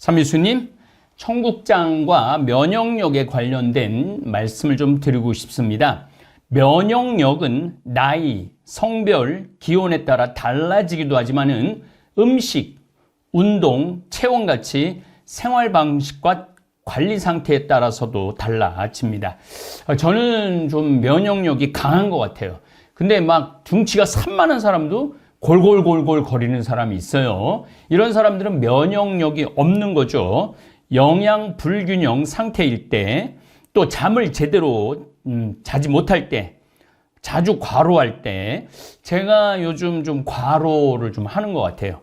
삼일수님, 청국장과 면역력에 관련된 말씀을 좀 드리고 싶습니다. 면역력은 나이, 성별, 기온에 따라 달라지기도 하지만은 음식, 운동, 체온같이 생활 방식과 관리 상태에 따라서도 달라집니다. 저는 좀 면역력이 강한 것 같아요. 근데 막 둥치가 산만한 사람도 골골골골 거리는 사람이 있어요. 이런 사람들은 면역력이 없는 거죠. 영양 불균형 상태일 때, 또 잠을 제대로 자지 못할 때, 자주 과로할 때, 제가 요즘 좀 과로를 좀 하는 것 같아요.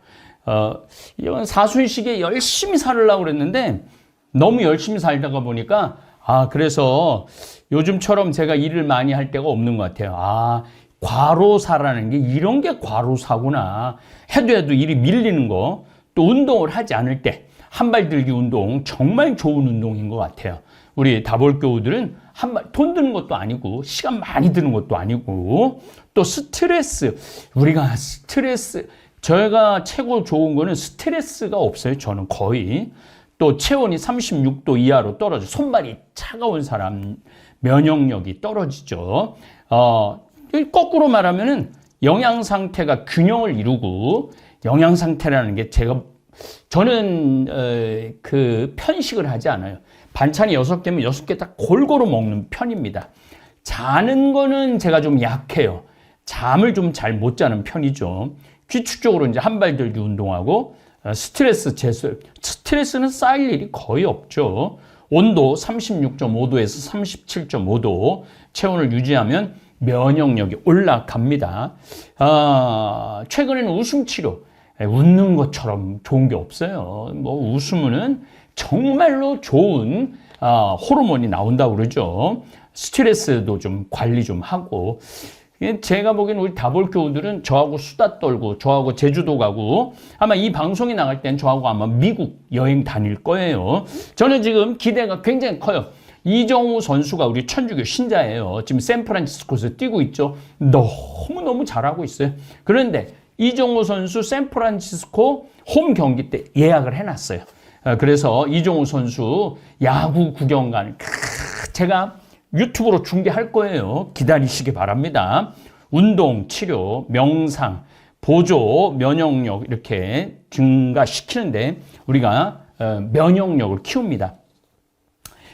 이건 사순식에 열심히 살으려고 그랬는데 너무 열심히 살다가 보니까 그래서 요즘처럼 제가 일을 많이 할 때가 없는 것 같아요. 과로사라는 게 이런 게 과로사구나. 해도 일이 밀리는 거. 또 운동을 하지 않을 때 한발 들기 운동 정말 좋은 운동인 것 같아요. 우리 다볼교우들은 돈 드는 것도 아니고 시간 많이 드는 것도 아니고 또 스트레스, 우리가 저희가 최고 좋은 거는 스트레스가 없어요. 저는 거의. 또 체온이 36도 이하로 떨어져 손발이 차가운 사람 면역력이 떨어지죠. 거꾸로 말하면은 영양 상태가 균형을 이루고, 영양 상태라는 게 저는 그 편식을 하지 않아요. 반찬이 6개면 6개 다 골고루 먹는 편입니다. 자는 거는 제가 좀 약해요. 잠을 좀 잘 못 자는 편이죠. 규칙적으로 이제 한발 들기 운동하고 스트레스 제소, 스트레스는 쌓일 일이 거의 없죠. 온도 36.5도에서 37.5도 체온을 유지하면 면역력이 올라갑니다. 최근에는 웃음 치료, 웃는 것처럼 좋은 게 없어요. 뭐 웃으면은 정말로 좋은 호르몬이 나온다고 그러죠. 스트레스도 좀 관리 좀 하고. 제가 보기엔 우리 다볼교우들은 저하고 수다 떨고 저하고 제주도 가고 아마 이 방송이 나갈 땐 저하고 아마 미국 여행 다닐 거예요. 저는 지금 기대가 굉장히 커요. 이정우 선수가 우리 천주교 신자예요. 지금 샌프란시스코에서 뛰고 있죠. 너무너무 잘하고 있어요. 그런데 이정우 선수 샌프란시스코 홈 경기 때 예약을 해놨어요. 그래서 이정우 선수 야구 구경 가는 제가 유튜브로 중계할 거예요. 기다리시기 바랍니다. 운동, 치료, 명상, 보조, 면역력 이렇게 증가시키는데 우리가 면역력을 키웁니다.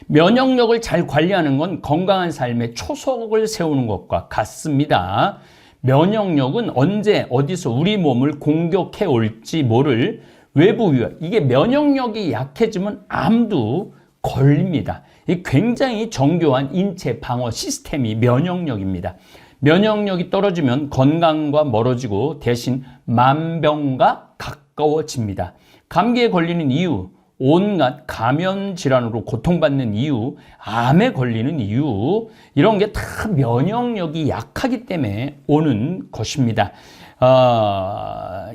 면역력을 잘 관리하는 건 건강한 삶의 초석을 세우는 것과 같습니다. 면역력은 언제 어디서 우리 몸을 공격해 올지 모를 외부 위협, 이게 면역력이 약해지면 암도 걸립니다. 이 굉장히 정교한 인체 방어 시스템이 면역력입니다. 면역력이 떨어지면 건강과 멀어지고 대신 만병과 가까워집니다. 감기에 걸리는 이유, 온갖 감염 질환으로 고통받는 이유, 암에 걸리는 이유, 이런 게 다 면역력이 약하기 때문에 오는 것입니다.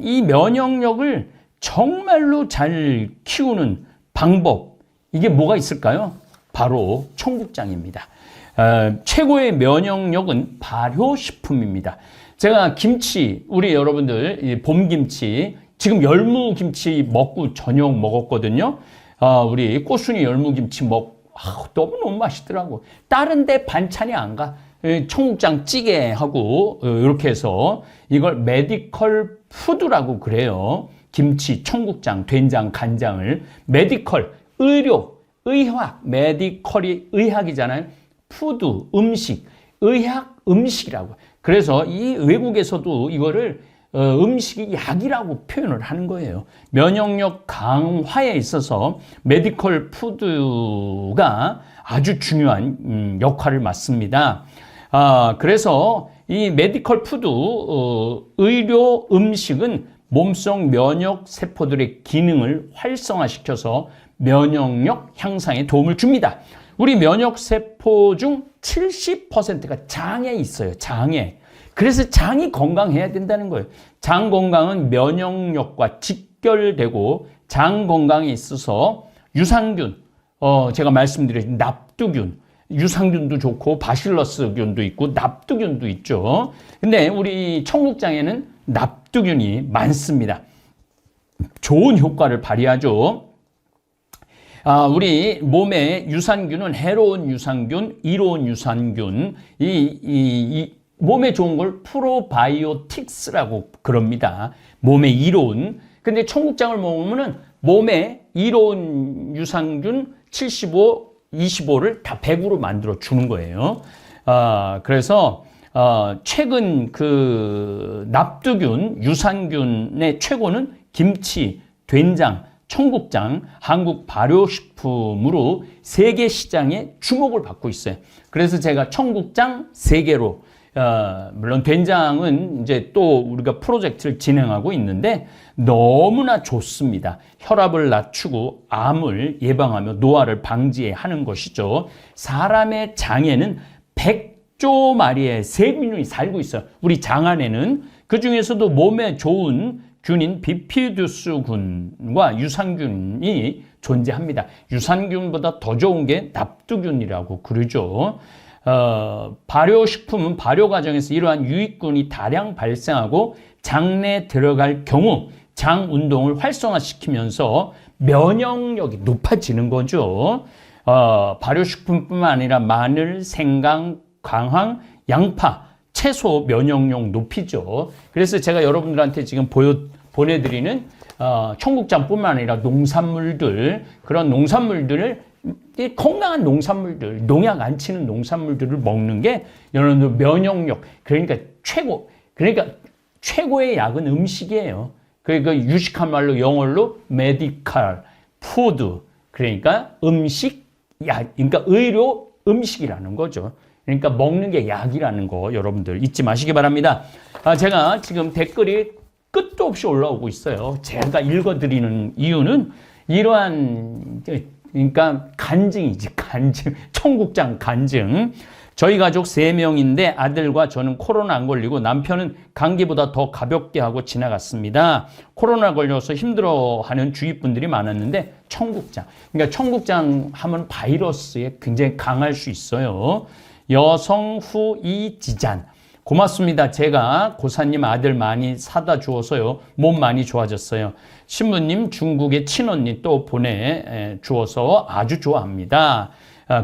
이 면역력을 정말로 잘 키우는 방법, 이게 뭐가 있을까요? 바로 청국장입니다. 최고의 면역력은 발효식품입니다. 제가 김치, 우리 여러분들 봄김치, 지금 열무김치 먹고 저녁 먹었거든요. 우리 꽃순이 열무김치 너무너무 맛있더라고. 다른 데 반찬이 안 가. 청국장 찌개하고 이렇게 해서 이걸 메디컬 푸드라고 그래요. 김치, 청국장, 된장, 간장을 메디컬, 의료, 의학, 메디컬이 의학이잖아요. 푸드, 음식, 의학, 음식이라고. 그래서 이 외국에서도 이거를 음식이 약이라고 표현을 하는 거예요. 면역력 강화에 있어서 메디컬 푸드가 아주 중요한 역할을 맡습니다. 그래서 이 메디컬 푸드, 의료 음식은 몸속 면역 세포들의 기능을 활성화시켜서 면역력 향상에 도움을 줍니다. 우리 면역 세포 중 70%가 장에 있어요. 장에. 그래서 장이 건강해야 된다는 거예요. 장 건강은 면역력과 직결되고 장 건강에 있어서 유산균, 제가 말씀드린 납두균, 유산균도 좋고 바실러스균도 있고 납두균도 있죠. 근데 우리 청국장에는 납두균이 많습니다. 좋은 효과를 발휘하죠. 우리 몸의 유산균은 해로운 유산균, 이로운 유산균, 이 몸에 좋은 걸 프로바이오틱스라고 그럽니다. 몸에 이로운. 근데 청국장을 먹으면은 몸에 이로운 유산균 75, 25를 다 100으로 만들어 주는 거예요. 그래서 최근 그 납두균, 유산균의 최고는 김치, 된장, 청국장, 한국 발효식품으로 세계 시장에 주목을 받고 있어요. 그래서 제가 청국장 3개로, 물론 된장은 이제 또 우리가 프로젝트를 진행하고 있는데 너무나 좋습니다. 혈압을 낮추고 암을 예방하며 노화를 방지하는 것이죠. 사람의 장에는 100조 마리의 세균이 살고 있어요. 우리 장 안에는. 그 중에서도 몸에 좋은 균인 비피두스균과 유산균이 존재합니다. 유산균보다 더 좋은 게 납두균이라고 그러죠. 발효식품은 발효 과정에서 이러한 유익균이 다량 발생하고 장내에 들어갈 경우 장 운동을 활성화시키면서 면역력이 높아지는 거죠. 발효식품뿐만 아니라 마늘, 생강, 광황, 양파, 채소 면역력 높이죠. 그래서 제가 여러분들한테 지금 보내드리는 청국장뿐만 아니라 농산물들, 그런 농산물들을 건강한 농산물들, 농약 안 치는 농산물들을 먹는 게 여러분들 면역력, 그러니까 최고의 약은 음식이에요. 그러니까 유식한 말로 영어로 메디칼, 푸드, 그러니까 음식, 약, 그러니까 의료 음식이라는 거죠. 그러니까 먹는 게 약이라는 거 여러분들 잊지 마시기 바랍니다. 제가 지금 댓글이 끝도 없이 올라오고 있어요. 제가 읽어드리는 이유는 이러한, 그러니까 간증이지, 간증. 청국장 간증. 저희 가족 3명인데 아들과 저는 코로나 안 걸리고 남편은 감기보다 더 가볍게 하고 지나갔습니다. 코로나 걸려서 힘들어하는 주위 분들이 많았는데 청국장. 그러니까 청국장 하면 바이러스에 굉장히 강할 수 있어요. 여성 후 이지잔. 고맙습니다. 제가 고사님 아들 많이 사다 주어서요. 몸 많이 좋아졌어요. 신부님 중국의 친언니 또 보내주어서 아주 좋아합니다.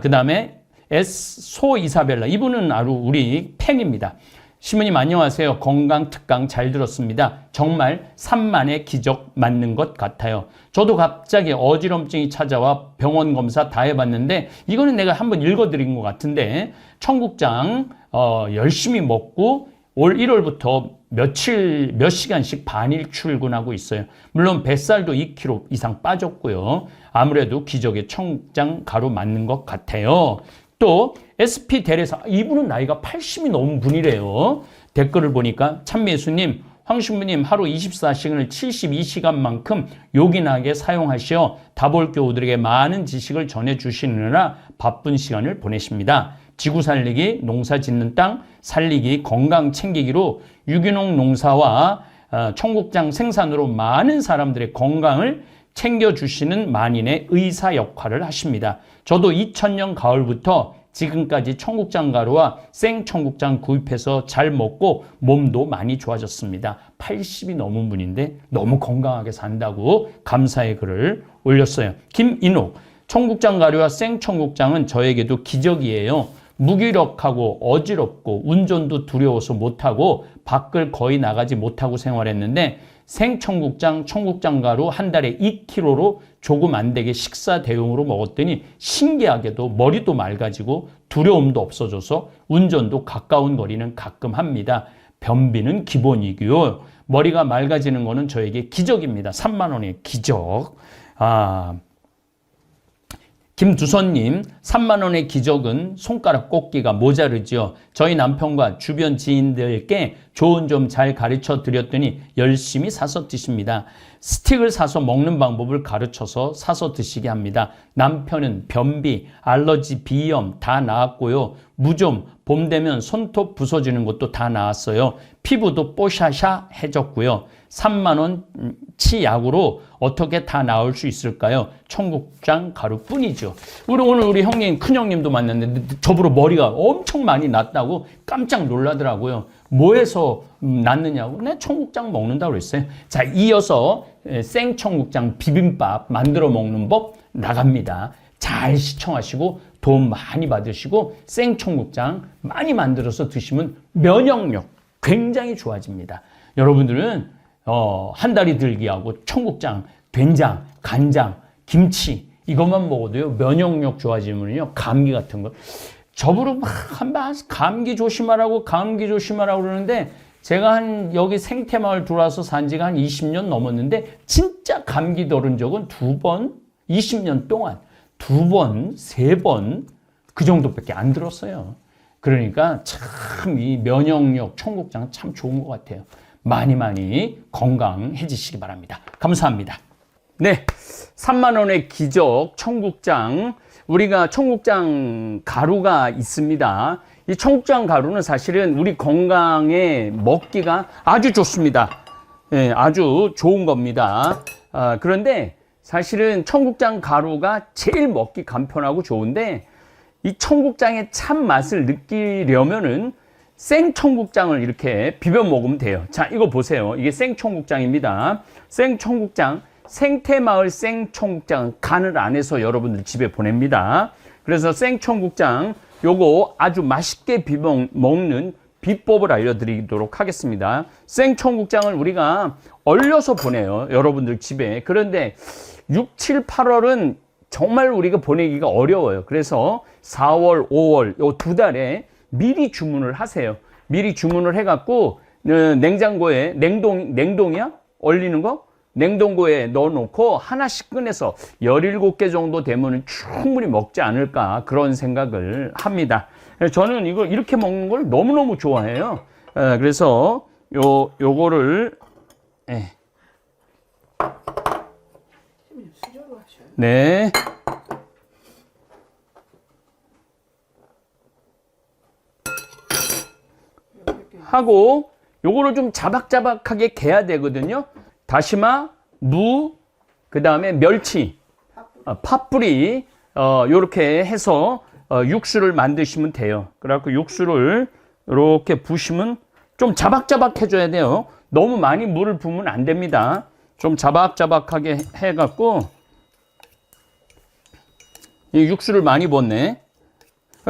그 다음에 소 이사벨라. 이분은 아주 우리 팬입니다. 신부님 안녕하세요. 건강 특강 잘 들었습니다. 정말 산만의 기적 맞는 것 같아요. 저도 갑자기 어지럼증이 찾아와 병원 검사 다 해봤는데 이거는 내가 한번 읽어드린 것 같은데 청국장 열심히 먹고 올 1월부터 몇 시간씩 반일 출근하고 있어요. 물론 뱃살도 2kg 이상 빠졌고요. 아무래도 기적의 청국장 가루 맞는 것 같아요. 또 SP 대레사, 이분은 나이가 80이 넘은 분이래요. 댓글을 보니까 참미예수님, 황신부님 하루 24시간을 72시간만큼 요긴하게 사용하시어 다볼교우들에게 많은 지식을 전해주시느라 바쁜 시간을 보내십니다. 지구 살리기, 농사 짓는 땅 살리기, 건강 챙기기로 유기농 농사와 청국장 생산으로 많은 사람들의 건강을 챙겨주시는 만인의 의사 역할을 하십니다. 저도 2000년 가을부터 지금까지 청국장 가루와 생청국장 구입해서 잘 먹고 몸도 많이 좋아졌습니다. 80이 넘은 분인데 너무 건강하게 산다고 감사의 글을 올렸어요. 김인옥, 청국장 가루와 생청국장은 저에게도 기적이에요. 무기력하고 어지럽고 운전도 두려워서 못하고 밖을 거의 나가지 못하고 생활했는데 생청국장, 청국장 가루 한 달에 2kg로 조금 안 되게 식사 대용으로 먹었더니 신기하게도 머리도 맑아지고 두려움도 없어져서 운전도 가까운 거리는 가끔 합니다. 변비는 기본이고요. 머리가 맑아지는 거는 저에게 기적입니다. 3만 원의 기적. 김두선님, 3만 원의 기적은 손가락 꼽기가 모자르지요. 저희 남편과 주변 지인들께 좋은 점 잘 가르쳐 드렸더니 열심히 사서 드십니다. 스틱을 사서 먹는 방법을 가르쳐서 사서 드시게 합니다. 남편은 변비, 알러지, 비염 다 나았고요. 무좀, 봄 되면 손톱 부서지는 것도 다 나았어요. 피부도 뽀샤샤해졌고요. 3만 원치 약으로 어떻게 다 나올 수 있을까요? 청국장 가루뿐이죠. 오늘 우리 형님, 큰형님도 만났는데 저보러 머리가 엄청 많이 났다고 깜짝 놀라더라고요. 뭐해서 났느냐고. 네, 청국장 먹는다고 그랬어요. 자, 이어서 생청국장 비빔밥 만들어 먹는 법 나갑니다. 잘 시청하시고 도움 많이 받으시고 생청국장 많이 만들어서 드시면 면역력 굉장히 좋아집니다. 여러분들은 한 달이 들기하고 청국장, 된장, 간장, 김치 이것만 먹어도요 면역력 좋아지면요 감기 같은 거 저보러 한번 감기 조심하라고 그러는데 제가 여기 생태마을 들어와서 산 지가 한 20년 넘었는데 진짜 감기 들은 적은 2번 20년 동안 2번, 3번 그 정도밖에 안 들었어요. 그러니까 참 이 면역력 청국장 참 좋은 것 같아요. 많이 건강해지시기 바랍니다. 감사합니다. 네, 3만 원의 기적 청국장. 우리가 청국장 가루가 있습니다. 이 청국장 가루는 사실은 우리 건강에 먹기가 아주 좋습니다. 네, 아주 좋은 겁니다. 그런데 사실은 청국장 가루가 제일 먹기 간편하고 좋은데 이 청국장의 참 맛을 느끼려면은 생청국장을 이렇게 비벼 먹으면 돼요. 자, 이거 보세요. 이게 생청국장입니다. 생청국장, 생태마을 생청국장 간을 안 해서 여러분들 집에 보냅니다. 그래서 생청국장 요거 아주 맛있게 비벼 먹는 비법을 알려드리도록 하겠습니다. 생청국장을 우리가 얼려서 보내요. 여러분들 집에. 그런데 6, 7, 8월은 정말 우리가 보내기가 어려워요. 그래서 4월, 5월 요 2달에 미리 주문을 하세요. 미리 주문을 해갖고 냉장고에 냉동이야? 얼리는 거? 냉동고에 넣어놓고 하나씩 꺼내서 17개 정도 되면 충분히 먹지 않을까 그런 생각을 합니다. 저는 이거 이렇게 먹는 걸 너무너무 좋아해요. 그래서 요거를 네. 하고 요거를 좀 자박자박하게 개야 되거든요. 다시마, 무, 그 다음에 멸치, 팥뿌리 요렇게 해서 육수를 만드시면 돼요. 그래갖고 육수를 이렇게 부시면 좀 자박자박 해줘야 돼요. 너무 많이 물을 부으면 안 됩니다. 좀 자박자박하게 해갖고 이 육수를 많이 붓네.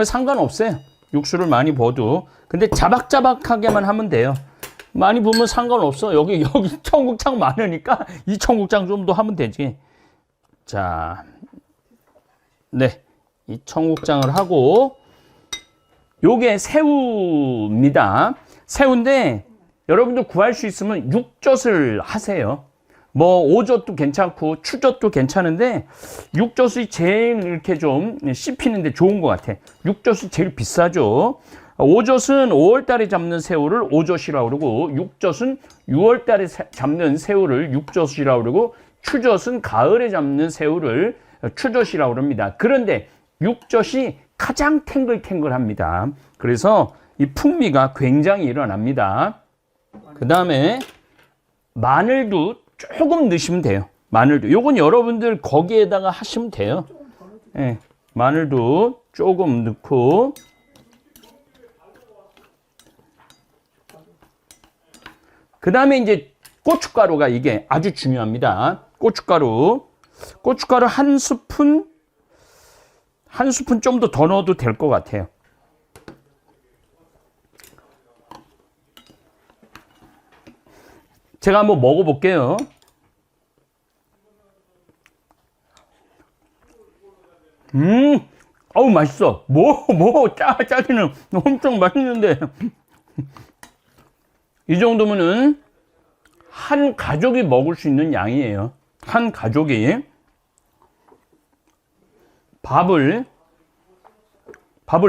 상관없어요. 육수를 많이 부어도. 근데 자박자박하게만 하면 돼요. 많이 부으면 상관없어. 여기 청국장 많으니까 이 청국장 좀 더 하면 되지. 자, 네. 이 청국장을 하고 요게 새우입니다. 새우인데 여러분들 구할 수 있으면 육젓을 하세요. 뭐 오젓도 괜찮고 추젓도 괜찮은데 육젓이 제일 이렇게 좀 씹히는데 좋은 것 같아. 육젓이 제일 비싸죠. 오젓은 5월달에 잡는 새우를 오젓이라고 그러고 육젓은 6월달에 잡는 새우를 육젓이라고 그러고 추젓은 가을에 잡는 새우를 추젓이라고 그럽니다. 그런데 육젓이 가장 탱글탱글합니다. 그래서 이 풍미가 굉장히 일어납니다. 그 다음에 마늘도 조금 넣으시면 돼요. 마늘도. 요건 여러분들 거기에다가 하시면 돼요. 네, 마늘도 조금 넣고 그 다음에 이제 고춧가루가 이게 아주 중요합니다. 고춧가루 한 스푼 좀 더 넣어도 될 것 같아요. 제가 한번 먹어볼게요. 어우, 맛있어. 짜기는 엄청 맛있는데. 이 정도면은 한 가족이 먹을 수 있는 양이에요. 한 가족이. 밥을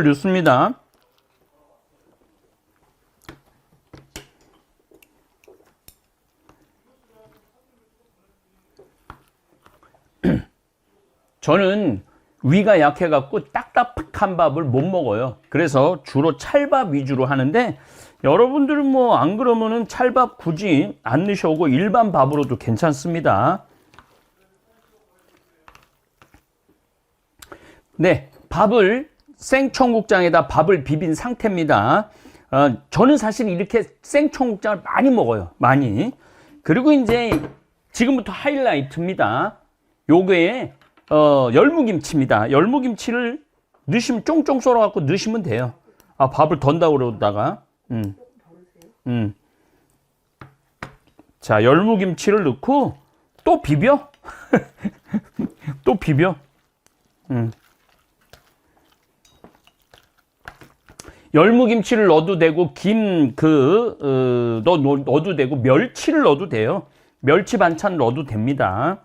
넣습니다. 저는 위가 약해갖고 딱딱한 밥을 못 먹어요. 그래서 주로 찰밥 위주로 하는데 여러분들은 뭐 안 그러면은 찰밥 굳이 안 넣으셔오고 일반 밥으로도 괜찮습니다. 네, 생청국장에다 밥을 비빈 상태입니다. 저는 사실 이렇게 생청국장을 많이 먹어요. 많이. 그리고 이제 지금부터 하이라이트입니다. 요게 열무김치입니다. 열무김치를 넣으시면 쫑쫑 썰어갖고 넣으시면 돼요. 아, 밥을 던다 그러다가. 자, 열무김치를 넣고 또 비벼. 또 비벼. 열무김치를 넣어도 되고 넣어도 되고 멸치를 넣어도 돼요. 멸치 반찬 넣어도 됩니다.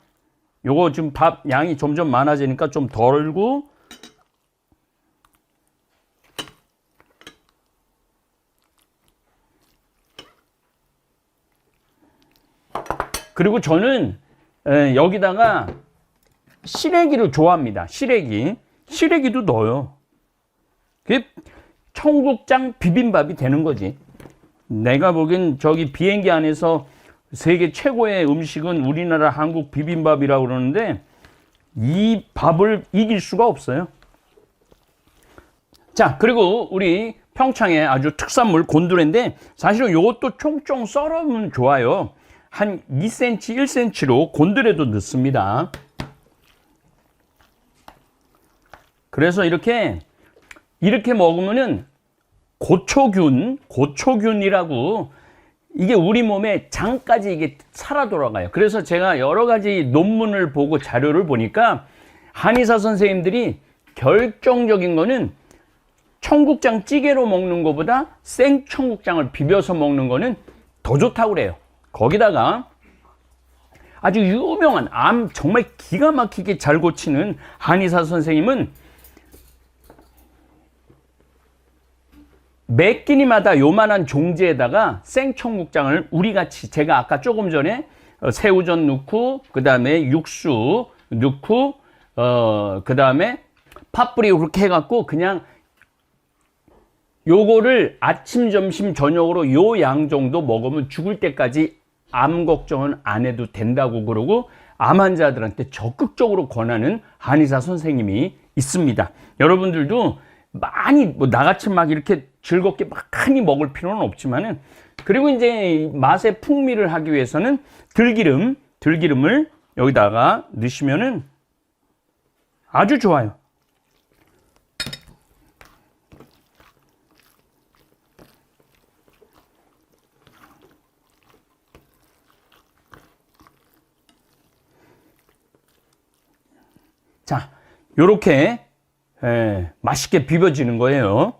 요거 지금 밥 양이 점점 많아지니까 좀 덜고. 그리고 저는 여기다가 시래기를 좋아합니다. 시래기도 넣어요. 그게 청국장 비빔밥이 되는 거지. 내가 보기엔 저기 비행기 안에서 세계 최고의 음식은 우리나라 한국 비빔밥이라고 그러는데 이 밥을 이길 수가 없어요. 자, 그리고 우리 평창의 아주 특산물 곤드레인데 사실은 이것도 총총 썰으면 좋아요. 한 2cm, 1cm로 곤드레도 넣습니다. 그래서 이렇게 먹으면은 고초균이라고 이게 우리 몸에 장까지 이게 살아 돌아가요. 그래서 제가 여러 가지 논문을 보고 자료를 보니까 한의사 선생님들이 결정적인 거는 청국장 찌개로 먹는 것보다 생청국장을 비벼서 먹는 거는 더 좋다고 그래요. 거기다가 아주 유명한 암 정말 기가 막히게 잘 고치는 한의사 선생님은 매 끼니마다 요만한 종지에다가 생청국장을 우리같이 제가 아까 조금 전에 새우젓 넣고 그 다음에 육수 넣고 그 다음에 팥뿌리 그렇게 해갖고 그냥 요거를 아침 점심 저녁으로 요 양 정도 먹으면 죽을 때까지 암 걱정은 안 해도 된다고 그러고 암 환자들한테 적극적으로 권하는 한의사 선생님이 있습니다. 여러분들도 많이 나같이 막 이렇게 즐겁게 많이 먹을 필요는 없지만은 그리고 이제 맛의 풍미를 하기 위해서는 들기름을 여기다가 넣으시면은 아주 좋아요. 자, 요렇게 맛있게 비벼지는 거예요.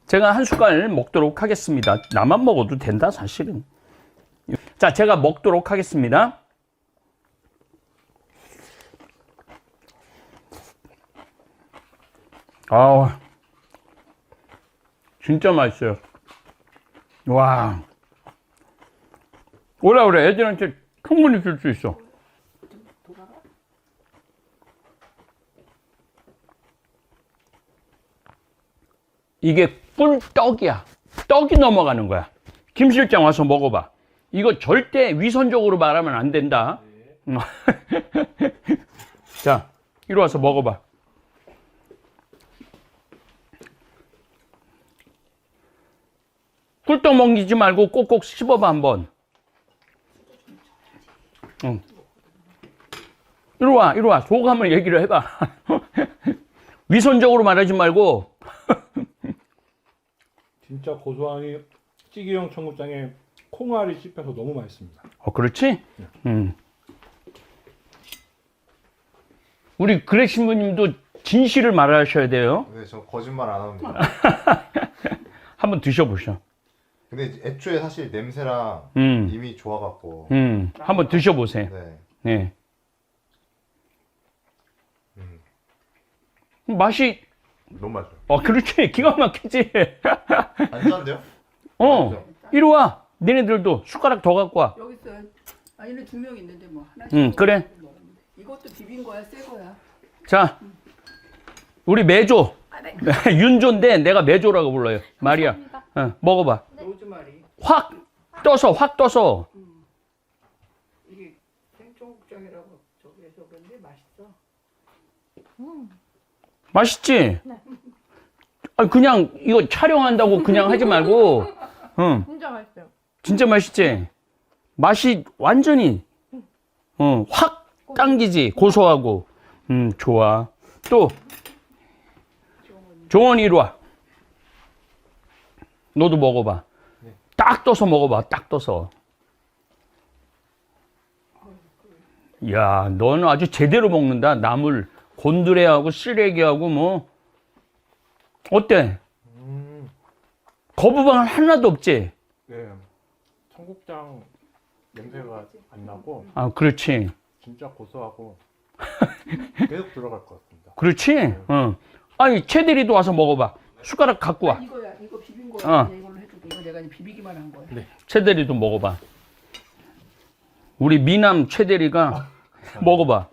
제가 한 숟갈 먹도록 하겠습니다. 나만 먹어도 된다 사실은. 자, 제가 먹도록 하겠습니다. 아, 진짜 맛있어요. 와, 오라 그래. 애들한테 충분히 줄 수 있어. 이게 꿀떡이야. 떡이 넘어가는 거야. 김 실장 와서 먹어봐. 이거 절대 위선적으로 말하면 안 된다. 네. 자, 이리 와서 먹어봐. 꿀떡 먹이지 말고 꼭꼭 씹어봐 한번. 응. 이리 와. 소감을 얘기를 해봐. 위선적으로 말하지 말고. 진짜 고소하니 찌개용 청국장에 콩알이 씹혀서 너무 맛있습니다. 그렇지? 네. 우리 그래 신부님도 진실을 말하셔야 돼요. 네, 저 거짓말 안 합니다. 한번 드셔보셔. 근데 애초에 사실 냄새랑 이미 좋아갖고. 한번 드셔보세요. 네. 네. 맛이 너무 맛있어요. 그렇지. 기가 막히지. 안 짠데요? 이리 와. 니네들도 숟가락 더 갖고 와. 여기 있어요. 얘네 2명 있는데 뭐 하나씩. 그래. 이것도 비빈 거야, 새 거야. 자, 우리 매조. 네. 윤조인데 내가 매조라고 불러요. 말이야. 먹어봐. 로즈마리. 확 떠서. 이게 생청국장이라고 저기에서 그런데 맛있어. 맛있지? 네. 그냥 이거 촬영한다고 그냥 하지 말고. 진짜 맛있어요. 진짜 맛있지? 맛이 완전히 확 당기지. 고소하고. 좋아. 또 종원이 이리 와. 너도 먹어봐. 딱 떠서 먹어봐. 딱 떠서. 야, 너는 아주 제대로 먹는다. 나물, 곤드레하고 쓰레기하고 뭐. 어때? 거부감 하나도 없지? 네. 청국장 냄새가 안 나고 아, 그렇지. 진짜 고소하고 계속 들어갈 것 같습니다. 그렇지? 아니, 채대리도 와서 먹어봐. 숟가락 갖고 와. 이거야. 이거 비빈 거야. 어. 그냥 이걸로 해줄게. 이거 내가 이제 비비기만 한 거야. 채대리도 먹어봐. 우리 미남 채대리가 먹어봐.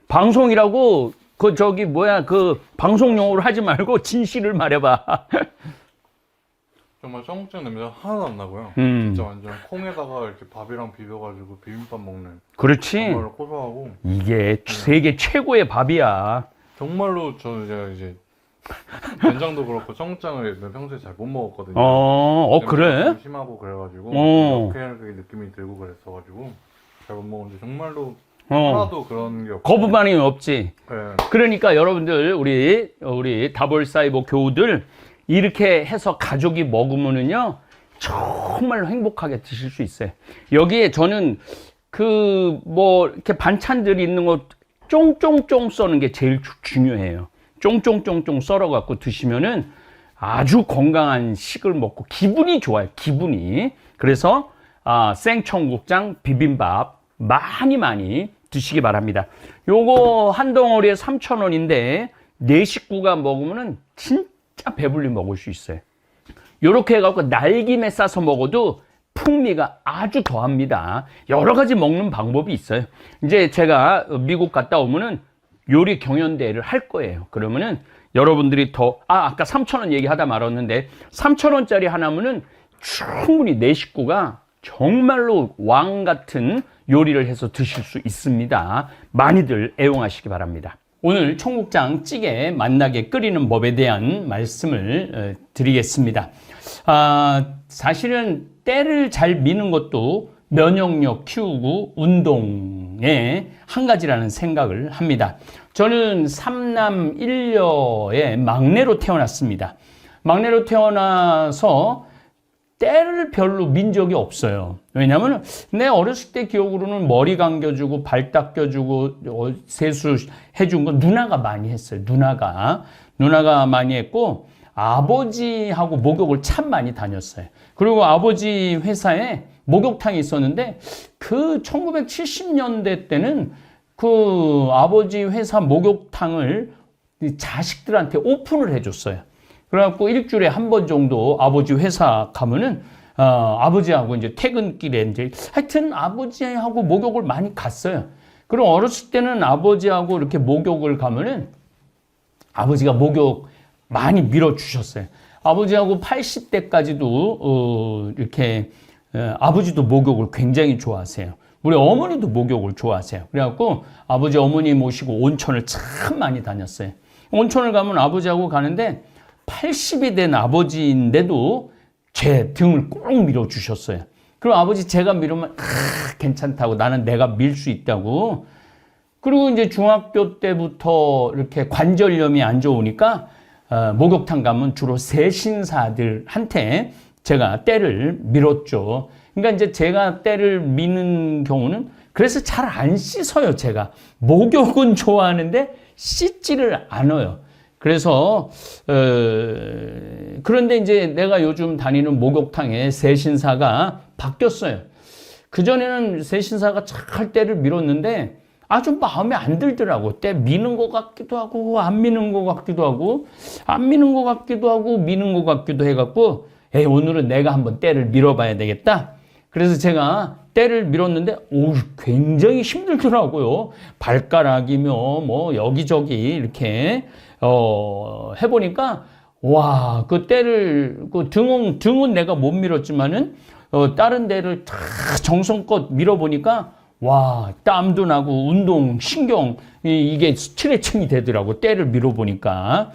방송이라고 그 저기 뭐야 그 방송용어로 하지 말고 진실을 말해봐. 정말 청국장 냄새가 하나도 안 나고요. 진짜 완전 콩에다가 이렇게 밥이랑 비벼가지고 비빔밥 먹는 그렇지. 정말로 고소하고 이게 세계 최고의 밥이야. 정말로 저는 제가 이제 된장도 그렇고 청국장을 평소에 잘 못 먹었거든요. 그래? 좀 심하고 그래가지고 역해하게 느낌이 들고 그랬어가지고 잘 못 먹었는데 정말로 하나도 그런 게 없고 거부반응이 없지. 네. 그러니까 여러분들 우리 다볼사이버 교우들 이렇게 해서 가족이 먹으면은요 정말로 행복하게 드실 수 있어요. 여기에 저는 그 뭐 이렇게 반찬들이 있는 거 쫑쫑쫑 써는 게 제일 중요해요. 쫑쫑쫑쫑 썰어 갖고 드시면은 아주 건강한 식을 먹고 기분이 좋아요. 기분이. 그래서 생청국장 비빔밥 많이 드시기 바랍니다. 요거 한 덩어리에 3,000원인데 네 식구가 먹으면은 진짜 배불리 먹을 수 있어요. 요렇게 해갖고 날김에 싸서 먹어도 풍미가 아주 더합니다. 여러 가지 먹는 방법이 있어요. 이제 제가 미국 갔다 오면은 요리 경연대회를 할 거예요. 그러면은 여러분들이 아까 3,000원 얘기하다 말았는데 3,000원짜리 하나면은 충분히 네 식구가 정말로 왕 같은 요리를 해서 드실 수 있습니다. 많이들 애용하시기 바랍니다. 오늘 청국장 찌개 맛나게 끓이는 법에 대한 말씀을 드리겠습니다. 사실은 때를 잘 미는 것도 면역력 키우고 운동의 한 가지라는 생각을 합니다. 저는 3남 1녀의 막내로 태어났습니다. 막내로 태어나서 때를 별로 민 적이 없어요. 왜냐하면 내 어렸을 때 기억으로는 머리 감겨주고 발 닦여주고 세수해준 건 누나가 많이 했어요. 누나가 많이 했고 아버지하고 목욕을 참 많이 다녔어요. 그리고 아버지 회사에 목욕탕이 있었는데 그 1970년대 때는 그 아버지 회사 목욕탕을 자식들한테 오픈을 해줬어요. 그래갖고 일주일에 한 번 정도 아버지 회사 가면은 아버지하고 이제 퇴근길에 이제 하여튼 아버지하고 목욕을 많이 갔어요. 그럼 어렸을 때는 아버지하고 이렇게 목욕을 가면은 아버지가 목욕 많이 밀어주셨어요. 아버지하고 80대까지도 이렇게 아버지도 목욕을 굉장히 좋아하세요. 우리 어머니도 목욕을 좋아하세요. 그래갖고 아버지 어머니 모시고 온천을 참 많이 다녔어요. 온천을 가면 아버지하고 가는데 80이 된 아버지인데도 제 등을 꼭 밀어주셨어요. 그럼 아버지 제가 밀으면 괜찮다고 나는 내가 밀 수 있다고. 그리고 이제 중학교 때부터 이렇게 관절염이 안 좋으니까 목욕탕 가면 주로 세신사들한테 제가 때를 밀었죠. 그러니까 이제 제가 때를 미는 경우는 그래서 잘 안 씻어요. 제가 목욕은 좋아하는데 씻지를 않아요. 그래서 그런데 이제 내가 요즘 다니는 목욕탕에 세신사가 바뀌었어요. 그전에는 세신사가 잘 때를 밀었는데 좀 마음에 안 들더라고. 때 미는 것 같기도 하고 안 미는 것 같기도 하고 안 미는 것 같기도 하고 미는 것 같기도 해갖고 오늘은 내가 한번 때를 밀어봐야 되겠다. 그래서 제가 때를 밀었는데 굉장히 힘들더라고요. 발가락이며 뭐 여기저기 이렇게 해보니까 와, 그 때를 그 등은 내가 못 밀었지만은 다른 데를 다 정성껏 밀어보니까 와, 땀도 나고 운동, 신경 이게 스트레칭이 되더라고. 때를 밀어보니까.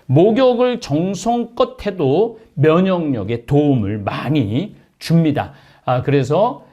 목욕을 정성껏 해도 면역력에 도움을 많이 줍니다. 그래서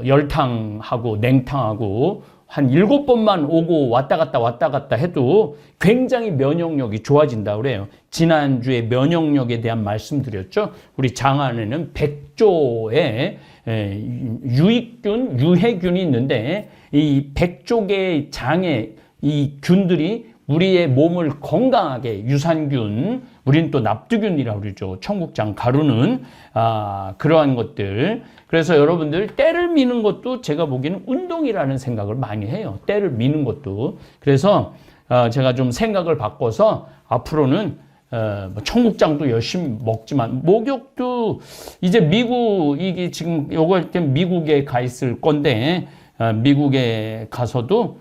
열탕하고 냉탕하고 한 7번만 오고 왔다 갔다 해도 굉장히 면역력이 좋아진다고 그래요. 지난주에 면역력에 대한 말씀드렸죠. 우리 장 안에는 100조의 유익균, 유해균이 있는데 이 100조 장의 이 균들이 우리의 몸을 건강하게 유산균, 우리는 또 납두균이라고 그러죠. 청국장 가루는 그러한 것들. 그래서 여러분들 때를 미는 것도 제가 보기에는 운동이라는 생각을 많이 해요. 때를 미는 것도. 그래서 제가 좀 생각을 바꿔서 앞으로는 청국장도 열심히 먹지만 목욕도 이제 이게 지금 요거 때 미국에 가 있을 건데 미국에 가서도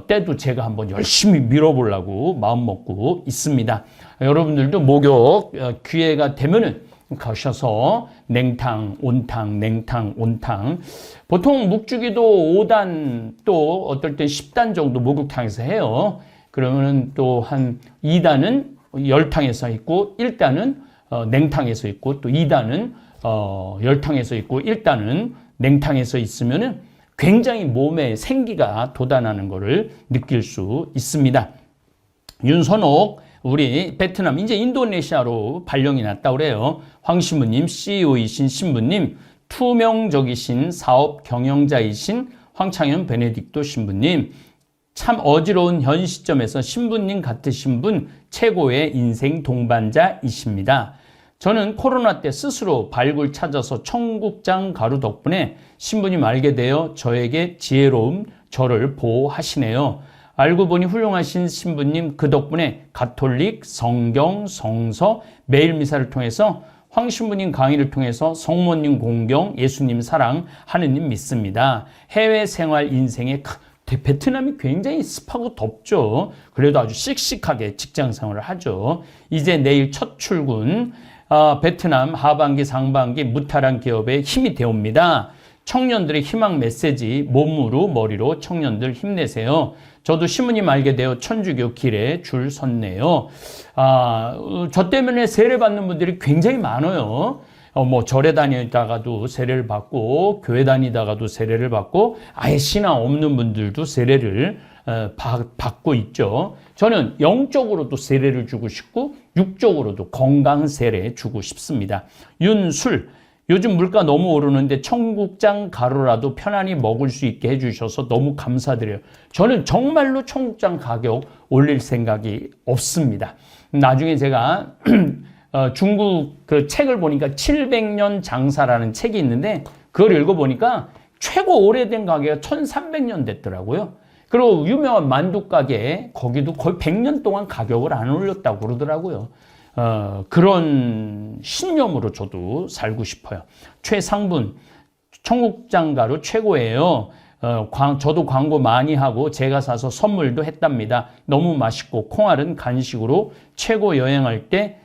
때도 제가 한번 열심히 밀어보려고 마음 먹고 있습니다. 여러분들도 목욕 기회가 되면은 가셔서 냉탕, 온탕, 냉탕, 온탕. 보통 묵주기도 5단 또 어떨 때 10단 정도 목욕탕에서 해요. 그러면은 또 한 2단은 열탕에서 있고 1단은 냉탕에서 있고 또 2단은 열탕에서 있고 1단은 냉탕에서 있으면은 굉장히 몸에 생기가 돋아나는 것을 느낄 수 있습니다. 윤선옥, 우리 베트남, 이제 인도네시아로 발령이 났다고 그래요. 황 신부님, CEO이신 신부님, 투명적이신 사업 경영자이신 황창현 베네딕토 신부님, 참 어지러운 현 시점에서 신부님 같으신 분 최고의 인생 동반자이십니다. 저는 코로나 때 스스로 발굴 찾아서 청국장 가루 덕분에 신부님 알게 되어 저에게 지혜로움, 저를 보호하시네요. 알고 보니 훌륭하신 신부님 그 덕분에 가톨릭, 성경, 성서, 매일 미사를 통해서 황 신부님 강의를 통해서 성모님 공경, 예수님 사랑, 하느님 믿습니다. 해외 생활 인생의 베트남이 굉장히 습하고 덥죠. 그래도 아주 씩씩하게 직장 생활을 하죠. 이제 내일 첫 출근, 베트남 하반기 상반기 무탈한 기업에 힘이 되옵니다. 청년들의 희망 메시지 몸으로 머리로 청년들 힘내세요. 저도 신부님 알게 되어 천주교 길에 줄 섰네요. 저 때문에 세례 받는 분들이 굉장히 많아요. 뭐 절에 다니다가도 세례를 받고 교회 다니다가도 세례를 받고 아예 신앙 없는 분들도 세례를 받고 있죠. 저는 영적으로도 세례를 주고 싶고 육적으로도 건강 세례 주고 싶습니다. 윤술, 요즘 물가 너무 오르는데 청국장 가루라도 편안히 먹을 수 있게 해주셔서 너무 감사드려요. 저는 정말로 청국장 가격 올릴 생각이 없습니다. 나중에 제가 중국 그 책을 보니까 700년 장사라는 책이 있는데 그걸 읽어보니까 최고 오래된 가게가 1300년 됐더라고요. 그리고 유명한 만두 가게 거기도 거의 100년 동안 가격을 안 올렸다고 그러더라고요. 그런 신념으로 저도 살고 싶어요. 최상분, 청국장 가루 최고예요. 저도 광고 많이 하고 제가 사서 선물도 했답니다. 너무 맛있고 콩알은 간식으로 최고 여행할 때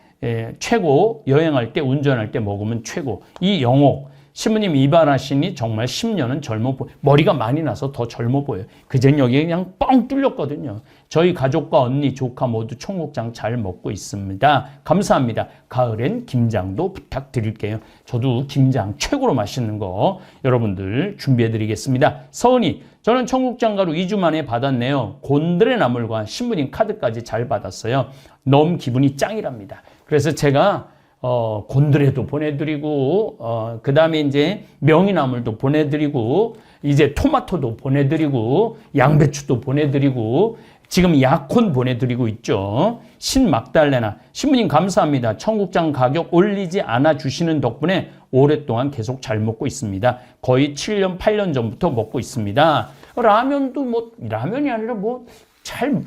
운전할 때 먹으면 최고. 이 영옥 신부님 이발하시니 정말 10년은 젊어 보여. 머리가 많이 나서 더 젊어 보여요. 그전 여기 그냥 뻥 뚫렸거든요. 저희 가족과 언니, 조카 모두 청국장 잘 먹고 있습니다. 감사합니다. 가을엔 김장도 부탁드릴게요. 저도 김장 최고로 맛있는 거 여러분들 준비해드리겠습니다. 서은이, 저는 청국장 가루 2주 만에 받았네요. 곤드레 나물과 신부님 카드까지 잘 받았어요. 너무 기분이 짱이랍니다. 그래서 제가 곤드레도 보내드리고 그 다음에 이제 명이나물도 보내드리고 이제 토마토도 보내드리고 양배추도 보내드리고 지금 약혼 보내드리고 있죠. 신막달레나 신부님 감사합니다. 청국장 가격 올리지 않아 주시는 덕분에 오랫동안 계속 잘 먹고 있습니다. 거의 7년 8년 전부터 먹고 있습니다. 라면도 뭐 라면이 아니라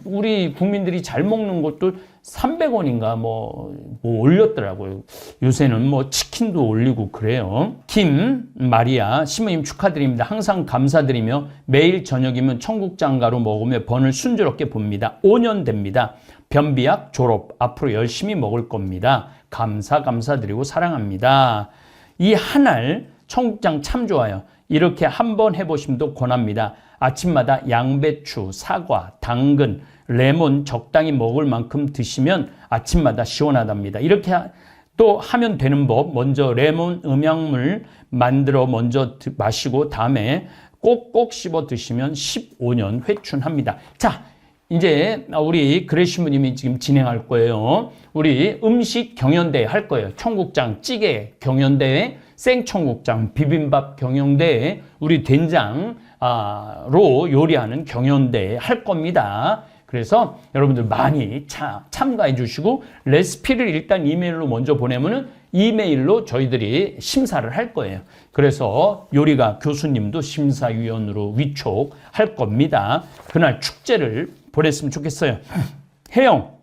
우리 국민들이 잘 먹는 것도 300원인가 뭐 올렸더라고요. 요새는 뭐 치킨도 올리고 그래요. 김마리아 신부님 축하드립니다. 항상 감사드리며 매일 저녁이면 청국장 가루 먹으며 번을 순조롭게 봅니다. 5년 됩니다. 변비약 졸업 앞으로 열심히 먹을 겁니다. 감사드리고 사랑합니다. 이 한 알 청국장 참 좋아요. 이렇게 한번 해보심도 권합니다. 아침마다 양배추, 사과, 당근, 레몬 적당히 먹을 만큼 드시면 아침마다 시원하답니다. 이렇게 또 하면 되는 법, 먼저 레몬 음양물 만들어 먼저 마시고 다음에 꼭꼭 씹어 드시면 15년 회춘합니다. 자, 이제 우리 그레 신부님이 지금 진행할 거예요. 우리 음식 경연대회 할 거예요. 청국장, 찌개 경연대회, 생청국장, 비빔밥 경연대회, 우리 된장로 요리하는 경연대회 할 겁니다. 그래서 여러분들 많이 참가해 주시고 레시피를 일단 이메일로 먼저 보내면은 이메일로 저희들이 심사를 할 거예요. 그래서 요리가 교수님도 심사위원으로 위촉할 겁니다. 그날 축제를 보냈으면 좋겠어요. 혜영,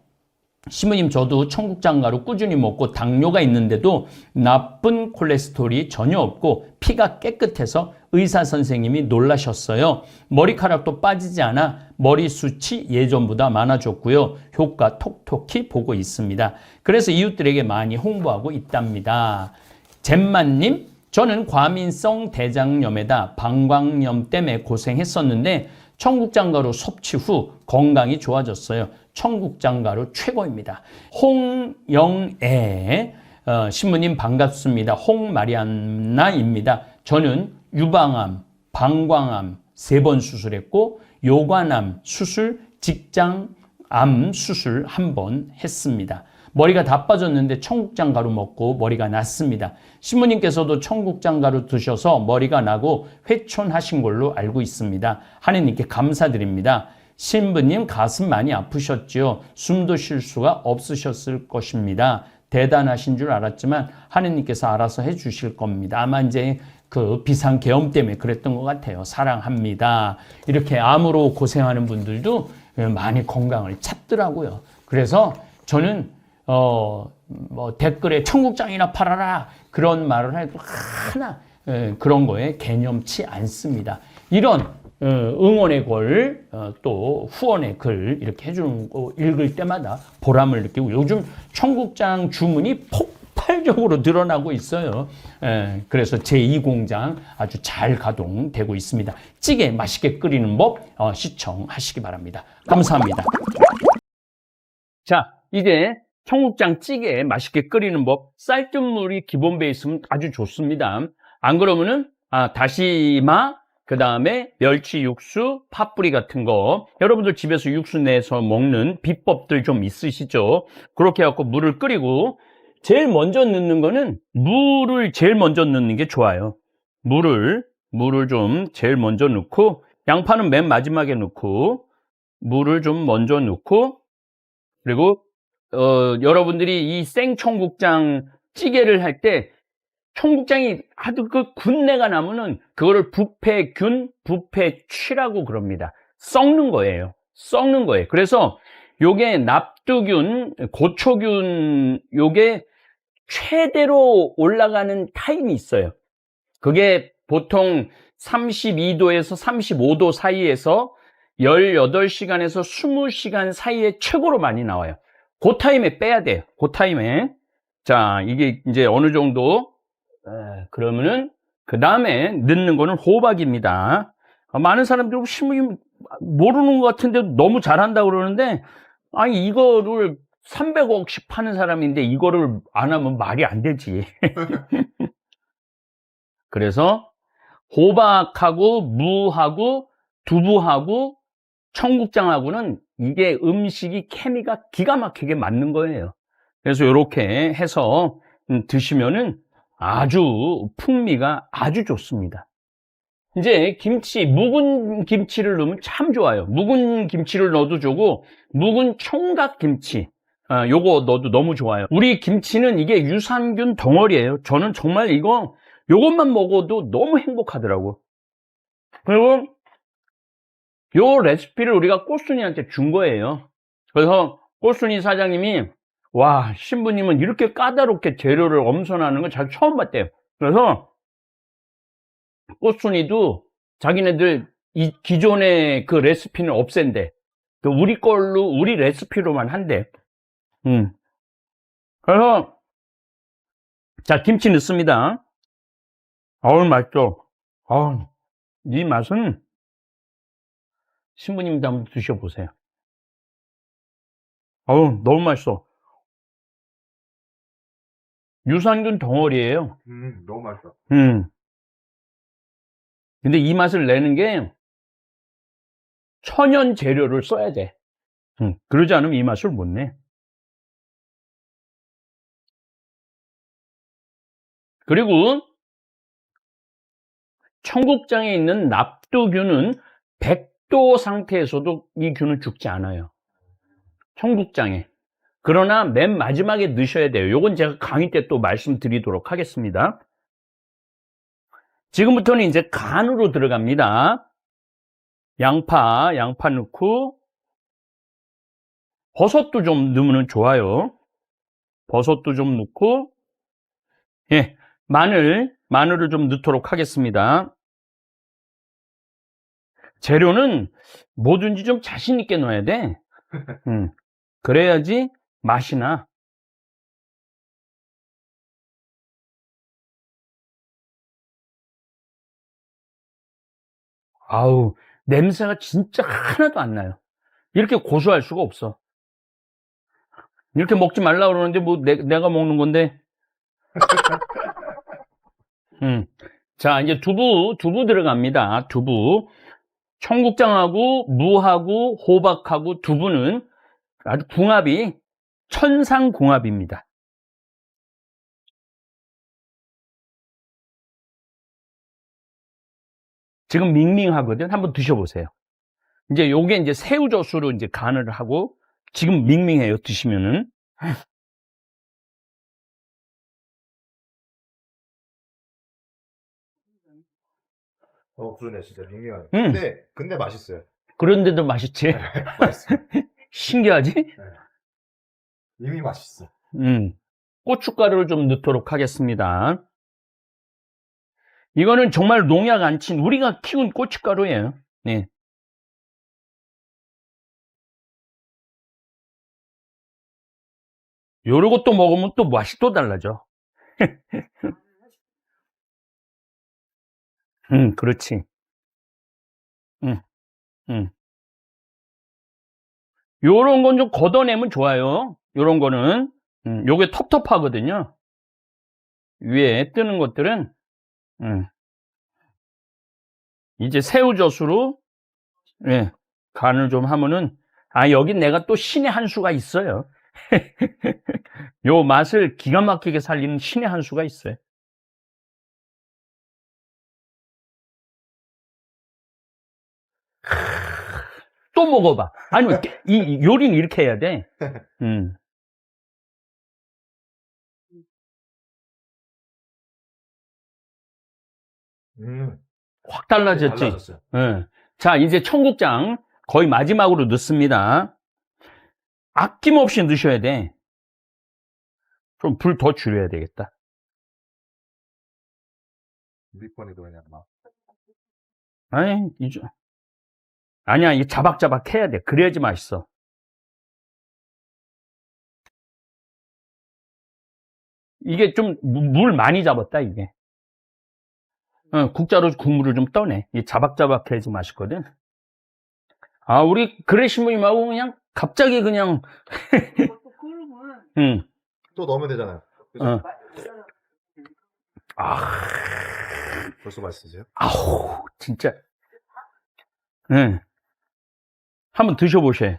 신부님 저도 청국장가루 꾸준히 먹고 당뇨가 있는데도 나쁜 콜레스테롤이 전혀 없고 피가 깨끗해서 의사 선생님이 놀라셨어요. 머리카락도 빠지지 않아 머리숱이 예전보다 많아졌고요. 효과 톡톡히 보고 있습니다. 그래서 이웃들에게 많이 홍보하고 있답니다. 잼만님, 저는 과민성 대장염에다 방광염 때문에 고생했었는데 청국장가루 섭취 후 건강이 좋아졌어요. 청국장가루 최고입니다. 홍영애 신부님 반갑습니다. 홍마리안나입니다. 저는 유방암, 방광암 3번 수술했고 요관암 수술, 직장암 수술 1번 했습니다. 머리가 다 빠졌는데 청국장 가루 먹고 머리가 났습니다. 신부님께서도 청국장 가루 드셔서 머리가 나고 회춘하신 걸로 알고 있습니다. 하느님께 감사드립니다. 신부님 가슴 많이 아프셨지요. 숨도 쉴 수가 없으셨을 것입니다. 대단하신 줄 알았지만 하느님께서 알아서 해주실 겁니다. 아마 이제 그 비상계엄 때문에 그랬던 것 같아요. 사랑합니다. 이렇게 암으로 고생하는 분들도 많이 건강을 찾더라고요. 그래서 저는 댓글에 청국장이나 팔아라 그런 말을 해도 하나 그런 거에 개념치 않습니다. 이런 응원의 글, 또 후원의 글 이렇게 해주는 거 읽을 때마다 보람을 느끼고 요즘 청국장 주문이 폭발적으로 늘어나고 있어요. 그래서 제2공장 아주 잘 가동되고 있습니다. 찌개 맛있게 끓이는 법 시청하시기 바랍니다. 감사합니다. 자, 이제 청국장 찌개 맛있게 끓이는 법, 쌀뜨물이 기본 베이스면 아주 좋습니다. 안 그러면은 다시마, 그 다음에 멸치 육수, 팥뿌리 같은 거 여러분들 집에서 육수 내서 먹는 비법들 좀 있으시죠? 그렇게 해갖고 물을 끓이고 제일 먼저 넣는 거는 물을 제일 먼저 넣는 게 좋아요. 물을 좀 제일 먼저 넣고 양파는 맨 마지막에 넣고 물을 좀 먼저 넣고 그리고 여러분들이 이 생청국장 찌개를 할 때 청국장이 아주 그 군내가 나면은 그거를 부패균, 부패취라고 그럽니다. 썩는 거예요. 썩는 거예요. 그래서 요게 납두균, 고초균 요게 최대로 올라가는 타임이 있어요. 그게 보통 32도에서 35도 사이에서 18시간에서 20시간 사이에 최고로 많이 나와요. 그 타임에 빼야 돼요. 그 타임에. 자, 이게 이제 어느 정도 그러면은 그 다음에 넣는 거는 호박입니다. 많은 사람들이 신부님 모르는 것 같은데 너무 잘한다고 그러는데 아니 이거를 300억씩 파는 사람인데 이거를 안 하면 말이 안 되지. 그래서 호박하고 무하고 두부하고 청국장하고는 이게 음식이 케미가 기가 막히게 맞는 거예요. 그래서 이렇게 해서 드시면은 아주 풍미가 아주 좋습니다. 이제 김치, 묵은 김치를 넣으면 참 좋아요. 묵은 김치를 넣어도 좋고 묵은 총각김치 요거 넣어도 너무 좋아요. 우리 김치는 이게 유산균 덩어리예요. 저는 정말 요것만 먹어도 너무 행복하더라고. 그리고 요 레시피를 우리가 꽃순이한테 준 거예요. 그래서 꽃순이 사장님이 와, 신부님은 이렇게 까다롭게 재료를 엄선하는 걸 잘 처음 봤대요. 그래서 꽃순이도 자기네들 이 기존의 그 레시피는 없앤대. 그 우리 걸로, 우리 레시피로만 한대. 그래서 자, 김치 넣습니다. 어우, 맛있죠. 이 맛은 신부님도 한번 드셔보세요. 너무 맛있어. 유산균 덩어리예요. 너무 맛있어. 근데 이 맛을 내는 게 천연 재료를 써야 돼. 그러지 않으면 이 맛을 못 내. 그리고 청국장에 있는 납두균은 100도 상태에서도 이 균은 죽지 않아요. 청국장에. 그러나 맨 마지막에 넣으셔야 돼요. 요건 제가 강의 때 또 말씀드리도록 하겠습니다. 지금부터는 이제 간으로 들어갑니다. 양파 넣고 버섯도 좀 넣으면 좋아요. 버섯도 좀 넣고, 예, 마늘을 좀 넣도록 하겠습니다. 재료는 뭐든지 좀 자신 있게 넣어야 돼. 그래야지 맛이 나. 아우, 냄새가 진짜 하나도 안 나요. 이렇게 고소할 수가 없어. 이렇게 먹지 말라 그러는데 뭐 내가 먹는 건데. 자, 이제 두부 들어갑니다. 두부. 청국장하고 무하고 호박하고 두부는 아주 궁합이 천상궁합입니다. 지금 밍밍하거든. 한번 드셔보세요. 이제 요게 이제 새우젓으로 이제 간을 하고 지금 밍밍해요. 드시면은. 그러네, 진짜 밍밍하네. 음. 근데 맛있어요. 그런데도 맛있지? 맛있어요. 신기하지? 이미 맛있어. 고춧가루를 좀 넣도록 하겠습니다. 이거는 정말 농약 안 친 우리가 키운 고춧가루예요. 네. 요런 것도 먹으면 또 맛이 또 달라져. 그렇지. 요런 건 좀 걷어내면 좋아요. 요런 거는. 요게 텁텁하거든요. 위에 뜨는 것들은, 이제 새우젓으로, 예, 간을 좀 하면은, 여긴 내가 또 신의 한 수가 있어요. 요 맛을 기가 막히게 살리는 신의 한 수가 있어요. 또 먹어봐. 아니면 이 요리는 이렇게 해야 돼. 확 달라졌지. 달라졌어요. 예. 자, 이제 청국장 거의 마지막으로 넣습니다. 아낌없이 넣으셔야 돼. 좀 불 더 줄여야 되겠다. 밑번에도 그냥 막. 아니야, 이게 자박자박 해야 돼. 그래야지 맛있어. 이게 좀 물 많이 잡았다, 이게. 국자로 국물을 좀 떠내. 이 자박자박 해야지 맛있거든. 우리 그래 신부님하고 그냥 갑자기 그냥 또 넣으면 되잖아요. 그죠? 벌써 맛있으세요? 아우, 진짜. 한번 드셔보세요.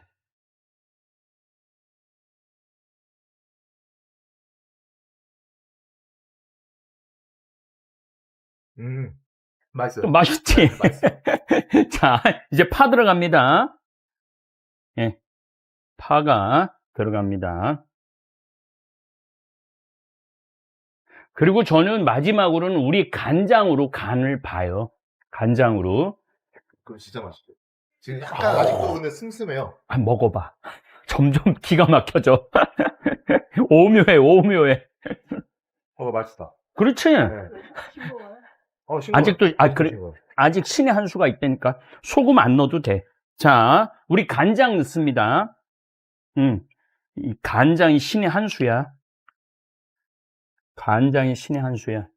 맛있어요. 좀 맛있지? 맛있어요. 자, 이제 파 들어갑니다. 예, 파가 들어갑니다. 그리고 저는 마지막으로는 우리 간장으로 간을 봐요. 간장으로. 그럼 진짜 맛있어요. 지금 약간 아직도 근데 슴슴해요. 먹어봐. 점점 기가 막혀져. 오묘해. 맛있다. 그렇지? 네. 싱거워요. 싱거워요. 아직도, 그래. 싱거워요. 아직 신의 한 수가 있다니까. 소금 안 넣어도 돼. 자, 우리 간장 넣습니다. 이 간장이 신의 한 수야. 간장이 신의 한 수야.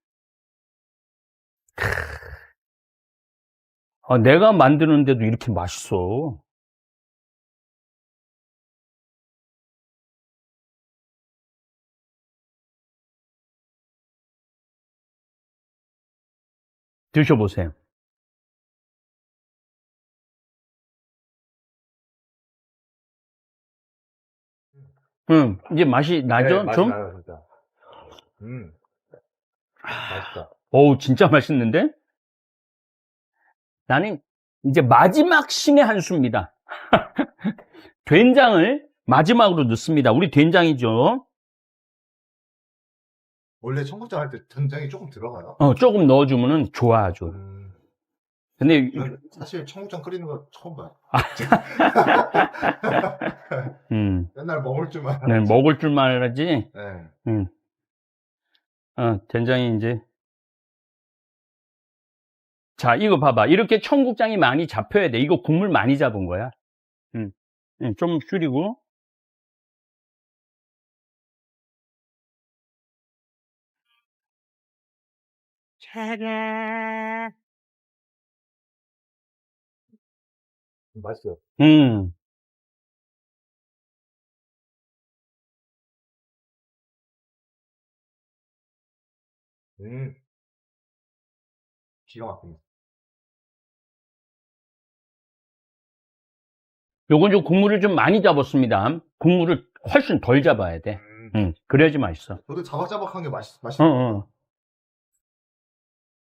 내가 만드는데도 이렇게 맛있어. 드셔보세요. 이제 맛이 나죠? 네, 맛이 좀? 나요, 진짜. 맛있다. 어우, 진짜 맛있는데? 나는 이제 마지막 신의 한 수입니다. 된장을 마지막으로 넣습니다. 우리 된장이죠. 원래 청국장 할 때 된장이 조금 들어가요? 조금 넣어주면은 좋아, 아주. 근데, 난 사실 청국장 끓이는 거 처음 봐요. 맨날 먹을 줄만. 네, 먹을 줄만 알지. 네. 된장이 이제. 자, 이거 봐봐. 이렇게 청국장이 많이 잡혀야 돼. 이거 국물 많이 잡은 거야. 좀 줄이고. 차례. 맛있어요. 음. 기가 막힙니다. 요건 좀 국물을 좀 많이 잡았습니다. 국물을 훨씬 덜 잡아야 돼. 그래야지 맛있어. 저도 자박자박한 게 맛있어요.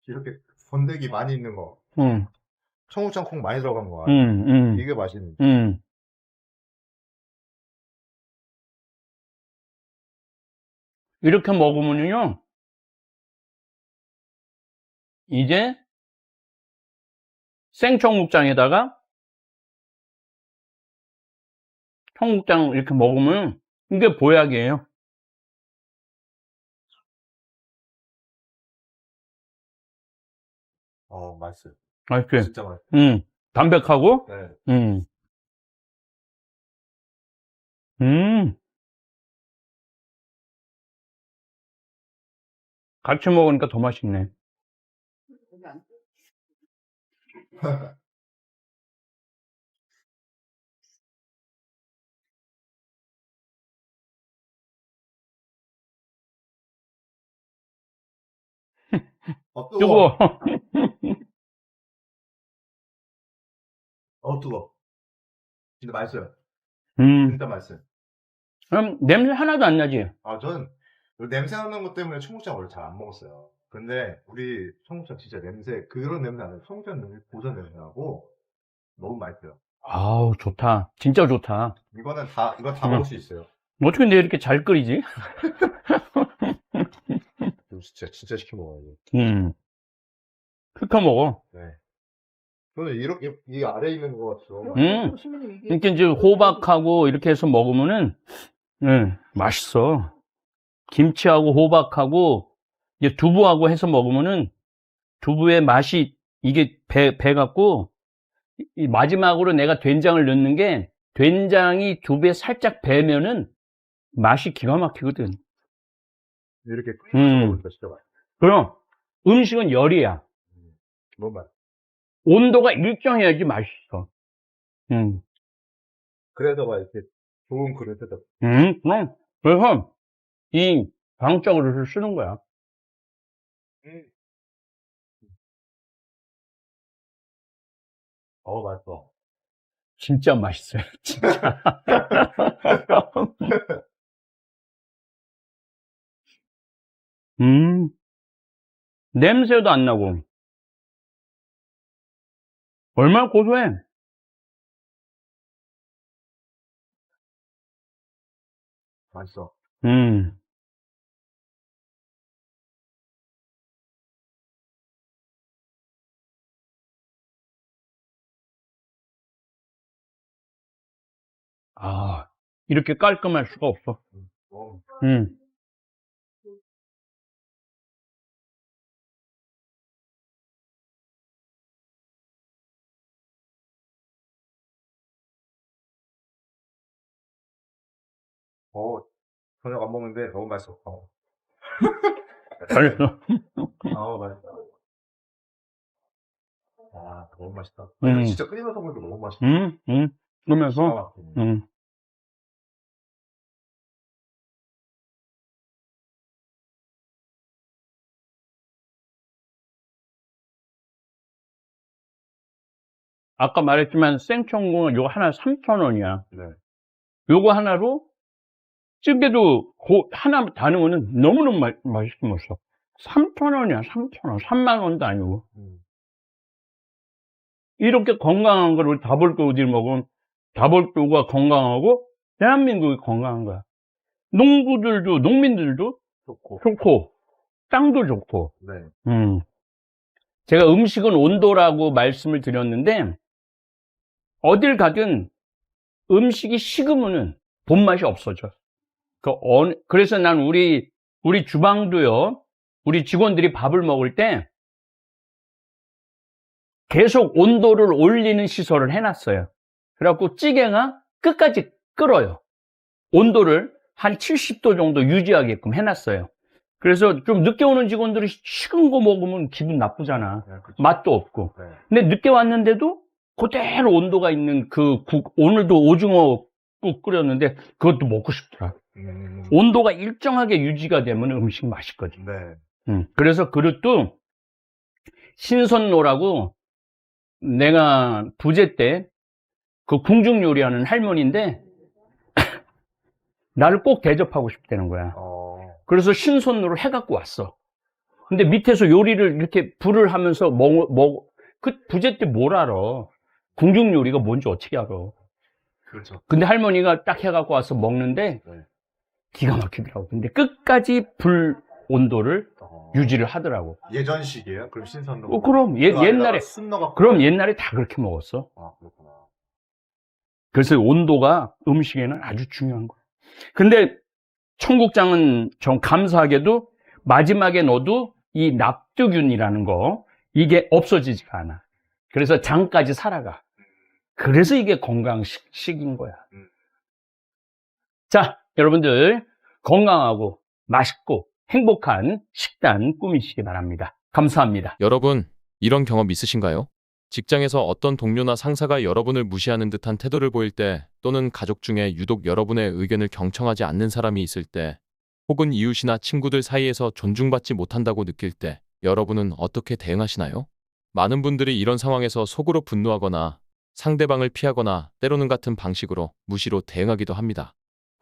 이렇게 건더기 많이 있는 거. 청국장 콩 많이 들어간 거. 이게 맛있는. 이렇게 먹으면요, 이제 생청국장에다가 청국장 이렇게 먹으면 이게 보약이에요. 맛있어요. 맛있지? 진짜 맛있어요. 담백하고, 네. 같이 먹으니까 더 맛있네. 뜨거워. 뜨거워. 뜨거워. 진짜 맛있어요. 음. 진짜 맛있어요. 냄새 하나도 안 나지? 전 냄새 나는 것 때문에 청국장 원래 잘 안 먹었어요. 근데 우리 청국장 진짜 그런 냄새 안 나요. 청국장 냄새, 고전 냄새 나고 너무 맛있어요. 아우, 좋다. 진짜 좋다. 이거 다 먹을 수 있어요. 어떻게 내가 이렇게 잘 끓이지? 이거 진짜 시켜 먹어야지. 시켜 먹어. 네. 저는 이렇게 이 아래에 있는 거 같죠. 이렇게 이제 호박하고 이렇게 해서 먹으면은, 맛있어. 김치하고 호박하고, 이제 두부하고 해서 먹으면은, 두부의 맛이, 이게 배갖고, 이 마지막으로 내가 된장을 넣는 게, 된장이 두부에 살짝 배면은, 맛이 기가 막히거든. 이렇게 먹으니까 진짜 맛있어. 그럼, 음식은 열이야. 너무 맛있어. 온도가 일정해야지 맛있어. 그래서 막 이렇게 좋은 그릇에다. 그럼, 그래서, 이 방자 그릇을 쓰는 거야. 맛있어. 진짜 맛있어요. 진짜. 냄새도 안 나고. 얼마나 고소해. 맛있어. 이렇게 깔끔할 수가 없어. 저녁 안 먹는데 너무 맛있어. 잘했어. 맛있다. 아, 너무 맛있다. 음. 진짜 끓이면서 먹으니까 너무 맛있다. 그러면서, 아, 아까 말했지만 생청국은 요거 하나 3,000원이야. 네. 요거 하나로 찌개도 하나 다 넣으면 너무너무 맛있게 먹었어. 3,000원이야, 3,000원. 3만 원도 아니고. 음. 이렇게 건강한 걸 우리 다볼도 어딜 먹으면 다볼도가 건강하고 대한민국이 건강한 거야. 농민들도 좋고, 땅도 좋고. 네. 제가 음식은 온도라고 말씀을 드렸는데, 어딜 가든 음식이 식으면은 본맛이 없어져. 그래서 난 우리 주방도요, 우리 직원들이 밥을 먹을 때 계속 온도를 올리는 시설을 해놨어요. 그래갖고 찌개가 끝까지 끓어요. 온도를 한 70도 정도 유지하게끔 해놨어요. 그래서 좀 늦게 오는 직원들이 식은 거 먹으면 기분 나쁘잖아. 네, 그렇죠. 맛도 없고. 네. 근데 늦게 왔는데도 그대로 온도가 있는 그 국, 오늘도 오징어 국 끓였는데 그것도 먹고 싶더라. 온도가 일정하게 유지가 되면 음식 맛있거든. 네. 그래서 그릇도 신선로라고 내가 부재 때 그 궁중 요리하는 할머니인데 나를 꼭 대접하고 싶다는 거야. 그래서 신선로를 해갖고 왔어. 근데 밑에서 요리를 이렇게 불을 하면서 그 부재 때 뭘 알아? 궁중 요리가 뭔지 어떻게 알아? 그렇죠. 근데 할머니가 딱 해갖고 와서 먹는데 네. 기가 막히더라고. 근데 끝까지 불 온도를 유지를 하더라고. 예전식이에요? 그럼 신선로? 그럼 옛날에 쑥 넣어갖고. 그럼 옛날에 다 그렇게 먹었어. 아, 그렇구나. 그래서 온도가 음식에는 아주 중요한 거야. 근데 청국장은 좀 감사하게도 마지막에 넣어도 이 납두균이라는 거 이게 없어지지가 않아. 그래서 장까지 살아가. 그래서 이게 건강식인 거야. 자, 여러분들 건강하고 맛있고 행복한 식단 꾸미시기 바랍니다. 감사합니다. 여러분, 이런 경험 있으신가요? 직장에서 어떤 동료나 상사가 여러분을 무시하는 듯한 태도를 보일 때, 또는 가족 중에 유독 여러분의 의견을 경청하지 않는 사람이 있을 때, 혹은 이웃이나 친구들 사이에서 존중받지 못한다고 느낄 때, 여러분은 어떻게 대응하시나요? 많은 분들이 이런 상황에서 속으로 분노하거나 상대방을 피하거나 때로는 같은 방식으로 무시로 대응하기도 합니다.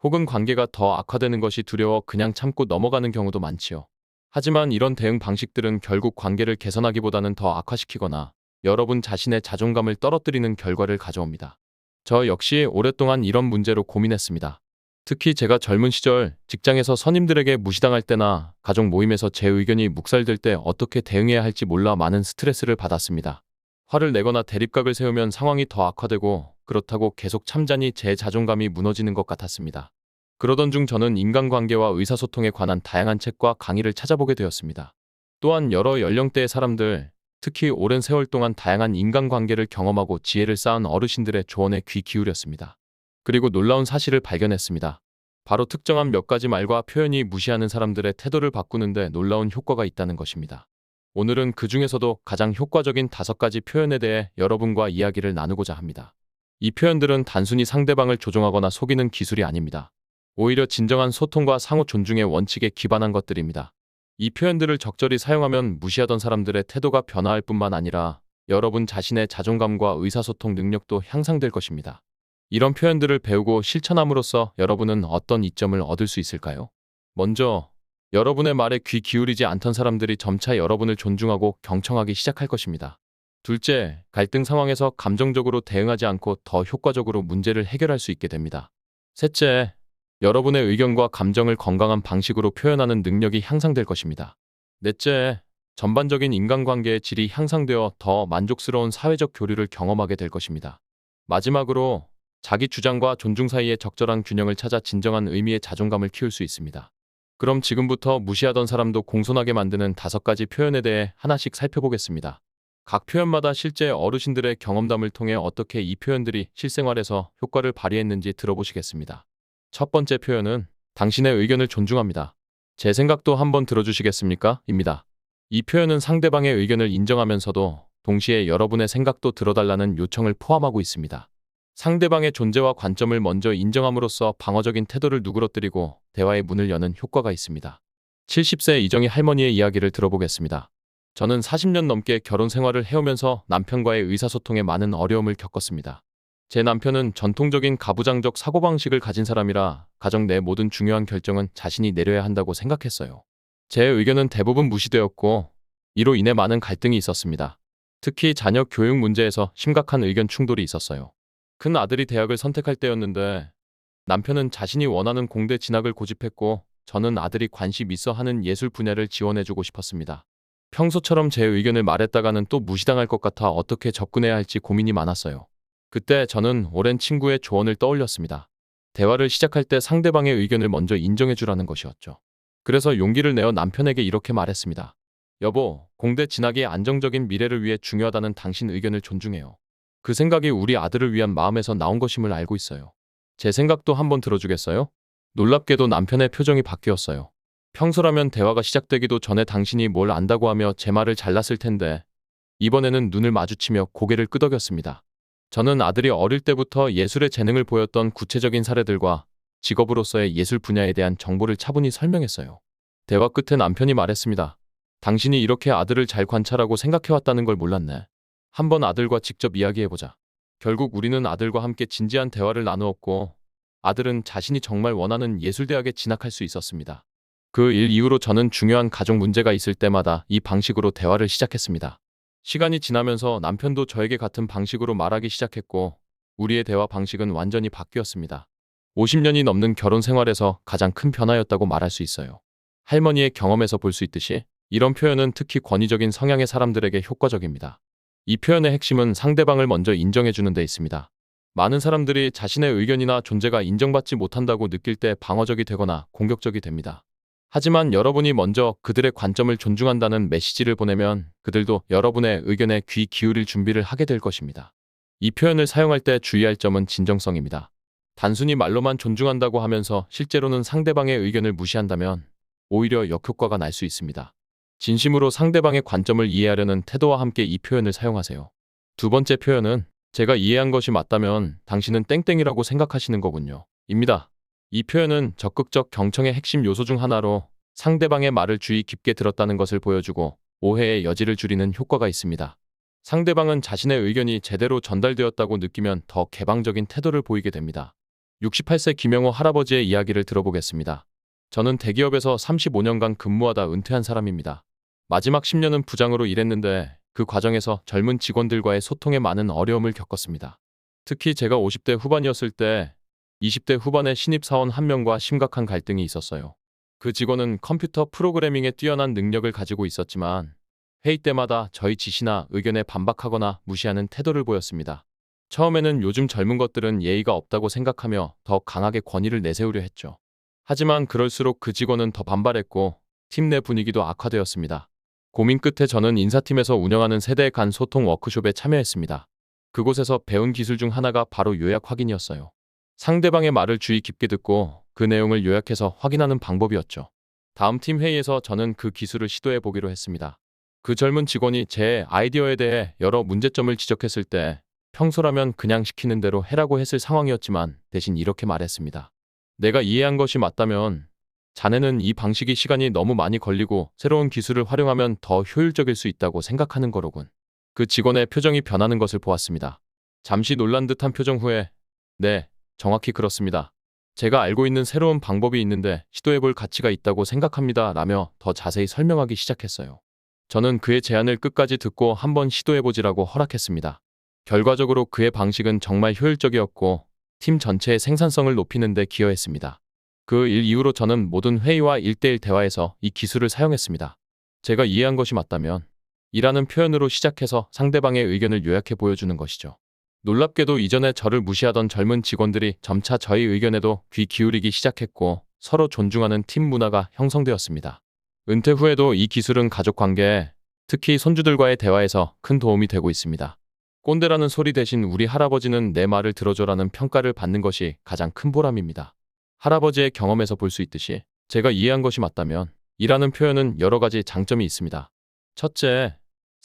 혹은 관계가 더 악화되는 것이 두려워 그냥 참고 넘어가는 경우도 많지요. 하지만 이런 대응 방식들은 결국 관계를 개선하기보다는 더 악화시키거나 여러분 자신의 자존감을 떨어뜨리는 결과를 가져옵니다. 저 역시 오랫동안 이런 문제로 고민했습니다. 특히 제가 젊은 시절 직장에서 선임들에게 무시당할 때나 가족 모임에서 제 의견이 묵살될 때 어떻게 대응해야 할지 몰라 많은 스트레스를 받았습니다. 화를 내거나 대립각을 세우면 상황이 더 악화되고 그렇다고 계속 참자니 제 자존감이 무너지는 것 같았습니다. 그러던 중 저는 인간관계와 의사소통에 관한 다양한 책과 강의를 찾아보게 되었습니다. 또한 여러 연령대의 사람들, 특히 오랜 세월 동안 다양한 인간관계를 경험하고 지혜를 쌓은 어르신들의 조언에 귀 기울였습니다. 그리고 놀라운 사실을 발견했습니다. 바로 특정한 몇 가지 말과 표현이 무시하는 사람들의 태도를 바꾸는데 놀라운 효과가 있다는 것입니다. 오늘은 그 중에서도 가장 효과적인 5가지 표현에 대해 여러분과 이야기를 나누고자 합니다. 이 표현들은 단순히 상대방을 조종하거나 속이는 기술이 아닙니다. 오히려 진정한 소통과 상호 존중의 원칙에 기반한 것들입니다. 이 표현들을 적절히 사용하면 무시하던 사람들의 태도가 변화할 뿐만 아니라 여러분 자신의 자존감과 의사소통 능력도 향상될 것입니다. 이런 표현들을 배우고 실천함으로써 여러분은 어떤 이점을 얻을 수 있을까요? 먼저, 여러분의 말에 귀 기울이지 않던 사람들이 점차 여러분을 존중하고 경청하기 시작할 것입니다. 둘째, 갈등 상황에서 감정적으로 대응하지 않고 더 효과적으로 문제를 해결할 수 있게 됩니다. 셋째, 여러분의 의견과 감정을 건강한 방식으로 표현하는 능력이 향상될 것입니다. 넷째, 전반적인 인간관계의 질이 향상되어 더 만족스러운 사회적 교류를 경험하게 될 것입니다. 마지막으로, 자기 주장과 존중 사이의 적절한 균형을 찾아 진정한 의미의 자존감을 키울 수 있습니다. 그럼 지금부터 무시하던 사람도 공손하게 만드는 5가지 표현에 대해 하나씩 살펴보겠습니다. 각 표현마다 실제 어르신들의 경험담을 통해 어떻게 이 표현들이 실생활에서 효과를 발휘했는지 들어보시겠습니다. 첫 번째 표현은 당신의 의견을 존중합니다. 제 생각도 한번 들어주시겠습니까? 입니다. 이 표현은 상대방의 의견을 인정하면서도 동시에 여러분의 생각도 들어달라는 요청을 포함하고 있습니다. 상대방의 존재와 관점을 먼저 인정함으로써 방어적인 태도를 누그러뜨리고 대화의 문을 여는 효과가 있습니다. 70세 이정희 할머니의 이야기를 들어보겠습니다. 저는 40년 넘게 결혼 생활을 해오면서 남편과의 의사소통에 많은 어려움을 겪었습니다. 제 남편은 전통적인 가부장적 사고방식을 가진 사람이라 가정 내 모든 중요한 결정은 자신이 내려야 한다고 생각했어요. 제 의견은 대부분 무시되었고 이로 인해 많은 갈등이 있었습니다. 특히 자녀 교육 문제에서 심각한 의견 충돌이 있었어요. 큰 아들이 대학을 선택할 때였는데 남편은 자신이 원하는 공대 진학을 고집했고 저는 아들이 관심 있어 하는 예술 분야를 지원해주고 싶었습니다. 평소처럼 제 의견을 말했다가는 또 무시당할 것 같아 어떻게 접근해야 할지 고민이 많았어요. 그때 저는 오랜 친구의 조언을 떠올렸습니다. 대화를 시작할 때 상대방의 의견을 먼저 인정해주라는 것이었죠. 그래서 용기를 내어 남편에게 이렇게 말했습니다. 여보, 공대 진학이 안정적인 미래를 위해 중요하다는 당신 의견을 존중해요. 그 생각이 우리 아들을 위한 마음에서 나온 것임을 알고 있어요. 제 생각도 한번 들어주겠어요? 놀랍게도 남편의 표정이 바뀌었어요. 평소라면 대화가 시작되기도 전에 당신이 뭘 안다고 하며 제 말을 잘랐을 텐데 이번에는 눈을 마주치며 고개를 끄덕였습니다. 저는 아들이 어릴 때부터 예술의 재능을 보였던 구체적인 사례들과 직업으로서의 예술 분야에 대한 정보를 차분히 설명했어요. 대화 끝에 남편이 말했습니다. 당신이 이렇게 아들을 잘 관찰하고 생각해왔다는 걸 몰랐네. 한번 아들과 직접 이야기해보자. 결국 우리는 아들과 함께 진지한 대화를 나누었고 아들은 자신이 정말 원하는 예술대학에 진학할 수 있었습니다. 그 일 이후로 저는 중요한 가족 문제가 있을 때마다 이 방식으로 대화를 시작했습니다. 시간이 지나면서 남편도 저에게 같은 방식으로 말하기 시작했고 우리의 대화 방식은 완전히 바뀌었습니다. 50년이 넘는 결혼 생활에서 가장 큰 변화였다고 말할 수 있어요. 할머니의 경험에서 볼 수 있듯이 이런 표현은 특히 권위적인 성향의 사람들에게 효과적입니다. 이 표현의 핵심은 상대방을 먼저 인정해주는 데 있습니다. 많은 사람들이 자신의 의견이나 존재가 인정받지 못한다고 느낄 때 방어적이 되거나 공격적이 됩니다. 하지만 여러분이 먼저 그들의 관점을 존중한다는 메시지를 보내면 그들도 여러분의 의견에 귀 기울일 준비를 하게 될 것입니다. 이 표현을 사용할 때 주의할 점은 진정성입니다. 단순히 말로만 존중한다고 하면서 실제로는 상대방의 의견을 무시한다면 오히려 역효과가 날 수 있습니다. 진심으로 상대방의 관점을 이해하려는 태도와 함께 이 표현을 사용하세요. 두 번째 표현은 제가 이해한 것이 맞다면 당신은 땡땡이라고 생각하시는 거군요. 입니다. 이 표현은 적극적 경청의 핵심 요소 중 하나로 상대방의 말을 주의 깊게 들었다는 것을 보여주고 오해의 여지를 줄이는 효과가 있습니다. 상대방은 자신의 의견이 제대로 전달되었다고 느끼면 더 개방적인 태도를 보이게 됩니다. 68세 김영호 할아버지의 이야기를 들어보겠습니다. 저는 대기업에서 35년간 근무하다 은퇴한 사람입니다. 마지막 10년은 부장으로 일했는데 그 과정에서 젊은 직원들과의 소통에 많은 어려움을 겪었습니다. 특히 제가 50대 후반이었을 때 20대 후반의 신입사원 한 명과 심각한 갈등이 있었어요. 그 직원은 컴퓨터 프로그래밍에 뛰어난 능력을 가지고 있었지만 회의 때마다 저희 지시나 의견에 반박하거나 무시하는 태도를 보였습니다. 처음에는 요즘 젊은 것들은 예의가 없다고 생각하며 더 강하게 권위를 내세우려 했죠. 하지만 그럴수록 그 직원은 더 반발했고 팀 내 분위기도 악화되었습니다. 고민 끝에 저는 인사팀에서 운영하는 세대 간 소통 워크숍에 참여했습니다. 그곳에서 배운 기술 중 하나가 바로 요약 확인이었어요. 상대방의 말을 주의 깊게 듣고 그 내용을 요약해서 확인하는 방법이었죠. 다음 팀 회의에서 저는 그 기술을 시도해 보기로 했습니다. 그 젊은 직원이 제 아이디어에 대해 여러 문제점을 지적했을 때 평소라면 그냥 시키는 대로 해라고 했을 상황이었지만 대신 이렇게 말했습니다. 내가 이해한 것이 맞다면 자네는 이 방식이 시간이 너무 많이 걸리고 새로운 기술을 활용하면 더 효율적일 수 있다고 생각하는 거로군. 그 직원의 표정이 변하는 것을 보았습니다. 잠시 놀란 듯한 표정 후에 네, 정확히 그렇습니다. 제가 알고 있는 새로운 방법이 있는데 시도해볼 가치가 있다고 생각합니다. 라며 더 자세히 설명하기 시작했어요. 저는 그의 제안을 끝까지 듣고 한번 시도해보지라고 허락했습니다. 결과적으로 그의 방식은 정말 효율적이었고 팀 전체의 생산성을 높이는 데 기여했습니다. 그 일 이후로 저는 모든 회의와 1대1 대화에서 이 기술을 사용했습니다. 제가 이해한 것이 맞다면 이라는 표현으로 시작해서 상대방의 의견을 요약해 보여주는 것이죠. 놀랍게도 이전에 저를 무시하던 젊은 직원들이 점차 저희 의견에도 귀 기울이기 시작했고 서로 존중하는 팀 문화가 형성되었습니다. 은퇴 후에도 이 기술은 가족 관계에 특히 손주들과의 대화에서 큰 도움이 되고 있습니다. 꼰대라는 소리 대신 우리 할아버지는 내 말을 들어줘라는 평가를 받는 것이 가장 큰 보람입니다. 할아버지의 경험에서 볼 수 있듯이 제가 이해한 것이 맞다면 이라는 표현은 여러 가지 장점이 있습니다. 첫째,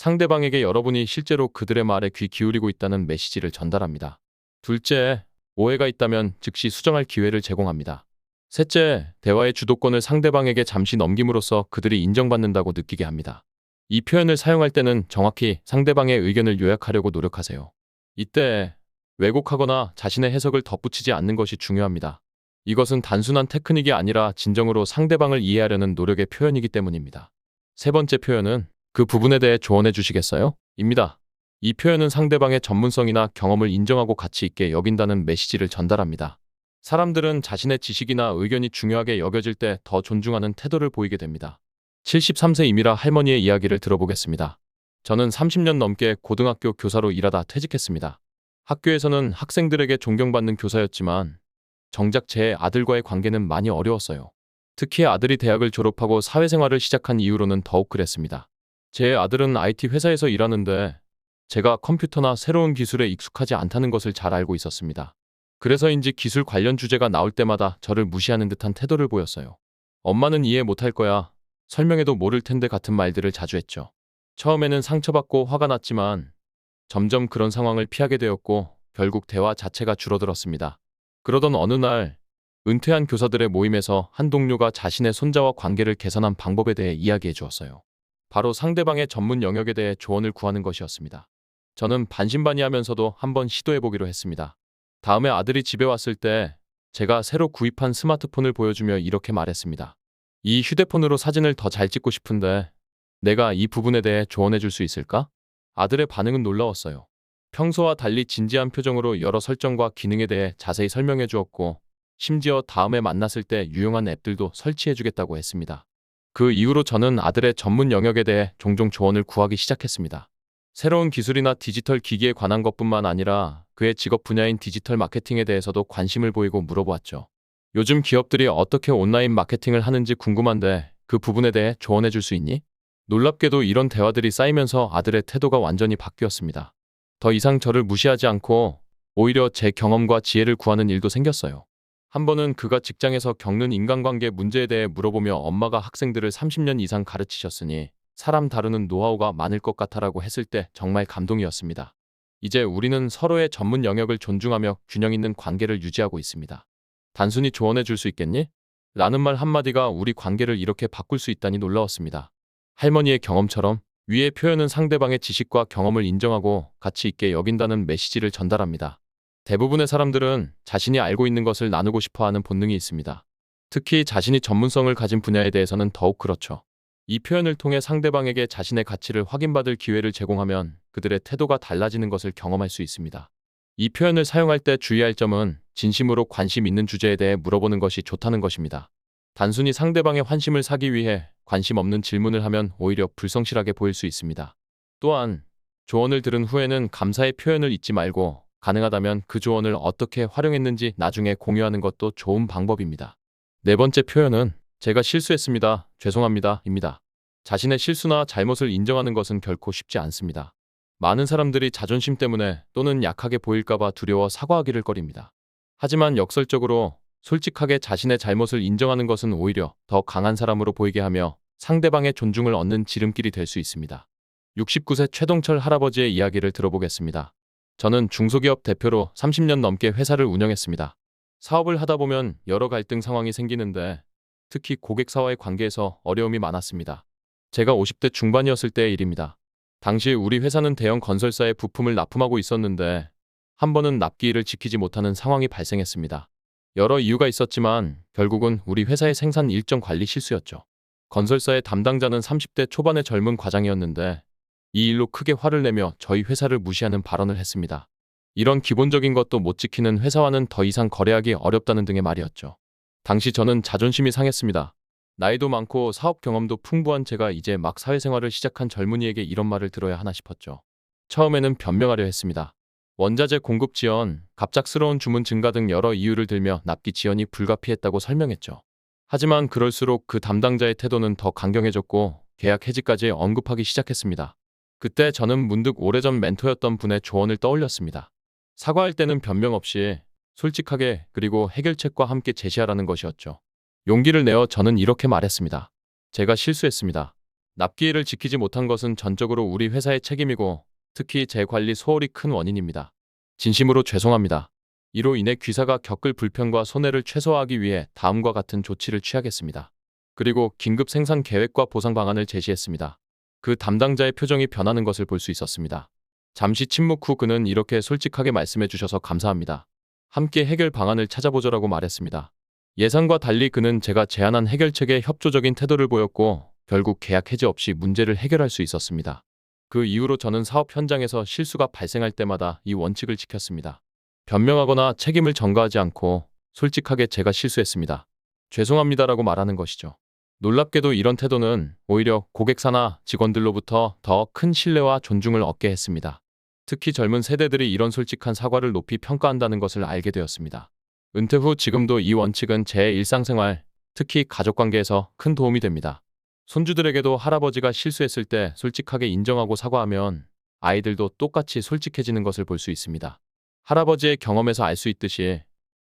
상대방에게 여러분이 실제로 그들의 말에 귀 기울이고 있다는 메시지를 전달합니다. 둘째, 오해가 있다면 즉시 수정할 기회를 제공합니다. 셋째, 대화의 주도권을 상대방에게 잠시 넘김으로써 그들이 인정받는다고 느끼게 합니다. 이 표현을 사용할 때는 정확히 상대방의 의견을 요약하려고 노력하세요. 이때 왜곡하거나 자신의 해석을 덧붙이지 않는 것이 중요합니다. 이것은 단순한 테크닉이 아니라 진정으로 상대방을 이해하려는 노력의 표현이기 때문입니다. 세 번째 표현은 그 부분에 대해 조언해 주시겠어요? 입니다. 이 표현은 상대방의 전문성이나 경험을 인정하고 가치 있게 여긴다는 메시지를 전달합니다. 사람들은 자신의 지식이나 의견이 중요하게 여겨질 때 더 존중하는 태도를 보이게 됩니다. 73세 이미라 할머니의 이야기를 들어보겠습니다. 저는 30년 넘게 고등학교 교사로 일하다 퇴직했습니다. 학교에서는 학생들에게 존경받는 교사였지만 정작 제 아들과의 관계는 많이 어려웠어요. 특히 아들이 대학을 졸업하고 사회생활을 시작한 이후로는 더욱 그랬습니다. 제 아들은 IT 회사에서 일하는데 제가 컴퓨터나 새로운 기술에 익숙하지 않다는 것을 잘 알고 있었습니다. 그래서인지 기술 관련 주제가 나올 때마다 저를 무시하는 듯한 태도를 보였어요. 엄마는 이해 못할 거야. 설명해도 모를 텐데 같은 말들을 자주 했죠. 처음에는 상처받고 화가 났지만 점점 그런 상황을 피하게 되었고 결국 대화 자체가 줄어들었습니다. 그러던 어느 날 은퇴한 교사들의 모임에서 한 동료가 자신의 손자와 관계를 개선한 방법에 대해 이야기해 주었어요. 바로 상대방의 전문 영역에 대해 조언을 구하는 것이었습니다. 저는 반신반의하면서도 한번 시도해보기로 했습니다. 다음에 아들이 집에 왔을 때 제가 새로 구입한 스마트폰을 보여주며 이렇게 말했습니다. 이 휴대폰으로 사진을 더 잘 찍고 싶은데 내가 이 부분에 대해 조언해 줄 수 있을까? 아들의 반응은 놀라웠어요. 평소와 달리 진지한 표정으로 여러 설정과 기능에 대해 자세히 설명해 주었고 심지어 다음에 만났을 때 유용한 앱들도 설치해 주겠다고 했습니다. 그 이후로 저는 아들의 전문 영역에 대해 종종 조언을 구하기 시작했습니다. 새로운 기술이나 디지털 기기에 관한 것뿐만 아니라 그의 직업 분야인 디지털 마케팅에 대해서도 관심을 보이고 물어보았죠. 요즘 기업들이 어떻게 온라인 마케팅을 하는지 궁금한데 그 부분에 대해 조언해 줄 수 있니? 놀랍게도 이런 대화들이 쌓이면서 아들의 태도가 완전히 바뀌었습니다. 더 이상 저를 무시하지 않고 오히려 제 경험과 지혜를 구하는 일도 생겼어요. 한 번은 그가 직장에서 겪는 인간관계 문제에 대해 물어보며 엄마가 학생들을 30년 이상 가르치셨으니 사람 다루는 노하우가 많을 것 같아라고 했을 때 정말 감동이었습니다. 이제 우리는 서로의 전문 영역을 존중하며 균형 있는 관계를 유지하고 있습니다. 단순히 조언해 줄 수 있겠니? 라는 말 한마디가 우리 관계를 이렇게 바꿀 수 있다니 놀라웠습니다. 할머니의 경험처럼 위의 표현은 상대방의 지식과 경험을 인정하고 가치 있게 여긴다는 메시지를 전달합니다. 대부분의 사람들은 자신이 알고 있는 것을 나누고 싶어 하는 본능이 있습니다. 특히 자신이 전문성을 가진 분야에 대해서는 더욱 그렇죠. 이 표현을 통해 상대방에게 자신의 가치를 확인받을 기회를 제공하면 그들의 태도가 달라지는 것을 경험할 수 있습니다. 이 표현을 사용할 때 주의할 점은 진심으로 관심 있는 주제에 대해 물어보는 것이 좋다는 것입니다. 단순히 상대방의 환심을 사기 위해 관심 없는 질문을 하면 오히려 불성실하게 보일 수 있습니다. 또한 조언을 들은 후에는 감사의 표현을 잊지 말고 가능하다면 그 조언을 어떻게 활용했는지 나중에 공유하는 것도 좋은 방법입니다. 네 번째 표현은 제가 실수했습니다. 죄송합니다. 입니다. 자신의 실수나 잘못을 인정하는 것은 결코 쉽지 않습니다. 많은 사람들이 자존심 때문에 또는 약하게 보일까봐 두려워 사과하기를 꺼립니다. 하지만 역설적으로 솔직하게 자신의 잘못을 인정하는 것은 오히려 더 강한 사람으로 보이게 하며 상대방의 존중을 얻는 지름길이 될 수 있습니다. 69세 최동철 할아버지의 이야기를 들어보겠습니다. 저는 중소기업 대표로 30년 넘게 회사를 운영했습니다. 사업을 하다 보면 여러 갈등 상황이 생기는데 특히 고객사와의 관계에서 어려움이 많았습니다. 제가 50대 중반이었을 때의 일입니다. 당시 우리 회사는 대형 건설사에 부품을 납품하고 있었는데 한 번은 납기일을 지키지 못하는 상황이 발생했습니다. 여러 이유가 있었지만 결국은 우리 회사의 생산 일정 관리 실수였죠. 건설사의 담당자는 30대 초반의 젊은 과장이었는데 이 일로 크게 화를 내며 저희 회사를 무시하는 발언을 했습니다. 이런 기본적인 것도 못 지키는 회사와는 더 이상 거래하기 어렵다는 등의 말이었죠. 당시 저는 자존심이 상했습니다. 나이도 많고 사업 경험도 풍부한 제가 이제 막 사회생활을 시작한 젊은이에게 이런 말을 들어야 하나 싶었죠. 처음에는 변명하려 했습니다. 원자재 공급 지연, 갑작스러운 주문 증가 등 여러 이유를 들며 납기 지연이 불가피했다고 설명했죠. 하지만 그럴수록 그 담당자의 태도는 더 강경해졌고 계약 해지까지 언급하기 시작했습니다. 그때 저는 문득 오래전 멘토였던 분의 조언을 떠올렸습니다. 사과할 때는 변명 없이 솔직하게 그리고 해결책과 함께 제시하라는 것이었죠. 용기를 내어 저는 이렇게 말했습니다. 제가 실수했습니다. 납기일을 지키지 못한 것은 전적으로 우리 회사의 책임이고 특히 제 관리 소홀이 큰 원인입니다. 진심으로 죄송합니다. 이로 인해 귀사가 겪을 불편과 손해를 최소화하기 위해 다음과 같은 조치를 취하겠습니다. 그리고 긴급 생산 계획과 보상 방안을 제시했습니다. 그 담당자의 표정이 변하는 것을 볼 수 있었습니다. 잠시 침묵 후 그는 이렇게 솔직하게 말씀해 주셔서 감사합니다. 함께 해결 방안을 찾아보자라고 말했습니다. 예상과 달리 그는 제가 제안한 해결책에 협조적인 태도를 보였고 결국 계약 해지 없이 문제를 해결할 수 있었습니다. 그 이후로 저는 사업 현장에서 실수가 발생할 때마다 이 원칙을 지켰습니다. 변명하거나 책임을 전가하지 않고 솔직하게 제가 실수했습니다. 죄송합니다라고 말하는 것이죠. 놀랍게도 이런 태도는 오히려 고객사나 직원들로부터 더 큰 신뢰와 존중을 얻게 했습니다. 특히 젊은 세대들이 이런 솔직한 사과를 높이 평가한다는 것을 알게 되었습니다. 은퇴 후 지금도 이 원칙은 제 일상생활, 특히 가족관계에서 큰 도움이 됩니다. 손주들에게도 할아버지가 실수했을 때 솔직하게 인정하고 사과하면 아이들도 똑같이 솔직해지는 것을 볼 수 있습니다. 할아버지의 경험에서 알 수 있듯이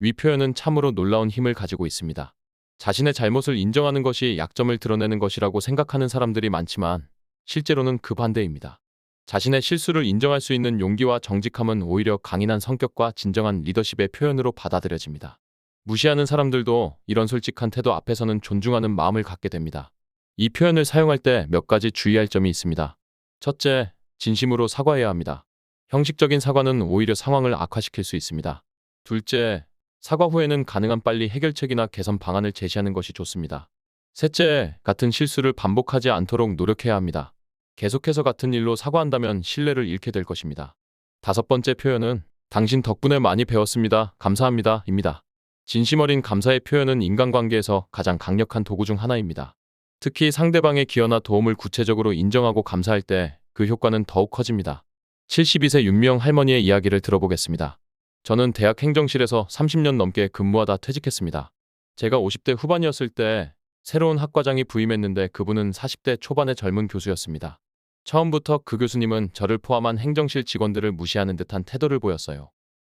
위 표현은 참으로 놀라운 힘을 가지고 있습니다. 자신의 잘못을 인정하는 것이 약점을 드러내는 것이라고 생각하는 사람들이 많지만 실제로는 그 반대입니다. 자신의 실수를 인정할 수 있는 용기와 정직함은 오히려 강인한 성격과 진정한 리더십의 표현으로 받아들여집니다. 무시하는 사람들도 이런 솔직한 태도 앞에서는 존중하는 마음을 갖게 됩니다. 이 표현을 사용할 때 몇 가지 주의할 점이 있습니다. 첫째, 진심으로 사과해야 합니다. 형식적인 사과는 오히려 상황을 악화시킬 수 있습니다. 둘째, 사과 후에는 가능한 빨리 해결책이나 개선 방안을 제시하는 것이 좋습니다. 셋째, 같은 실수를 반복하지 않도록 노력해야 합니다. 계속해서 같은 일로 사과한다면 신뢰를 잃게 될 것입니다. 다섯 번째 표현은 당신 덕분에 많이 배웠습니다. 감사합니다. 입니다. 진심 어린 감사의 표현은 인간관계에서 가장 강력한 도구 중 하나입니다. 특히 상대방의 기여나 도움을 구체적으로 인정하고 감사할 때 그 효과는 더욱 커집니다. 72세 윤미영 할머니의 이야기를 들어보겠습니다. 저는 대학 행정실에서 30년 넘게 근무하다 퇴직했습니다. 제가 50대 후반이었을 때 새로운 학과장이 부임했는데 그분은 40대 초반의 젊은 교수였습니다. 처음부터 그 교수님은 저를 포함한 행정실 직원들을 무시하는 듯한 태도를 보였어요.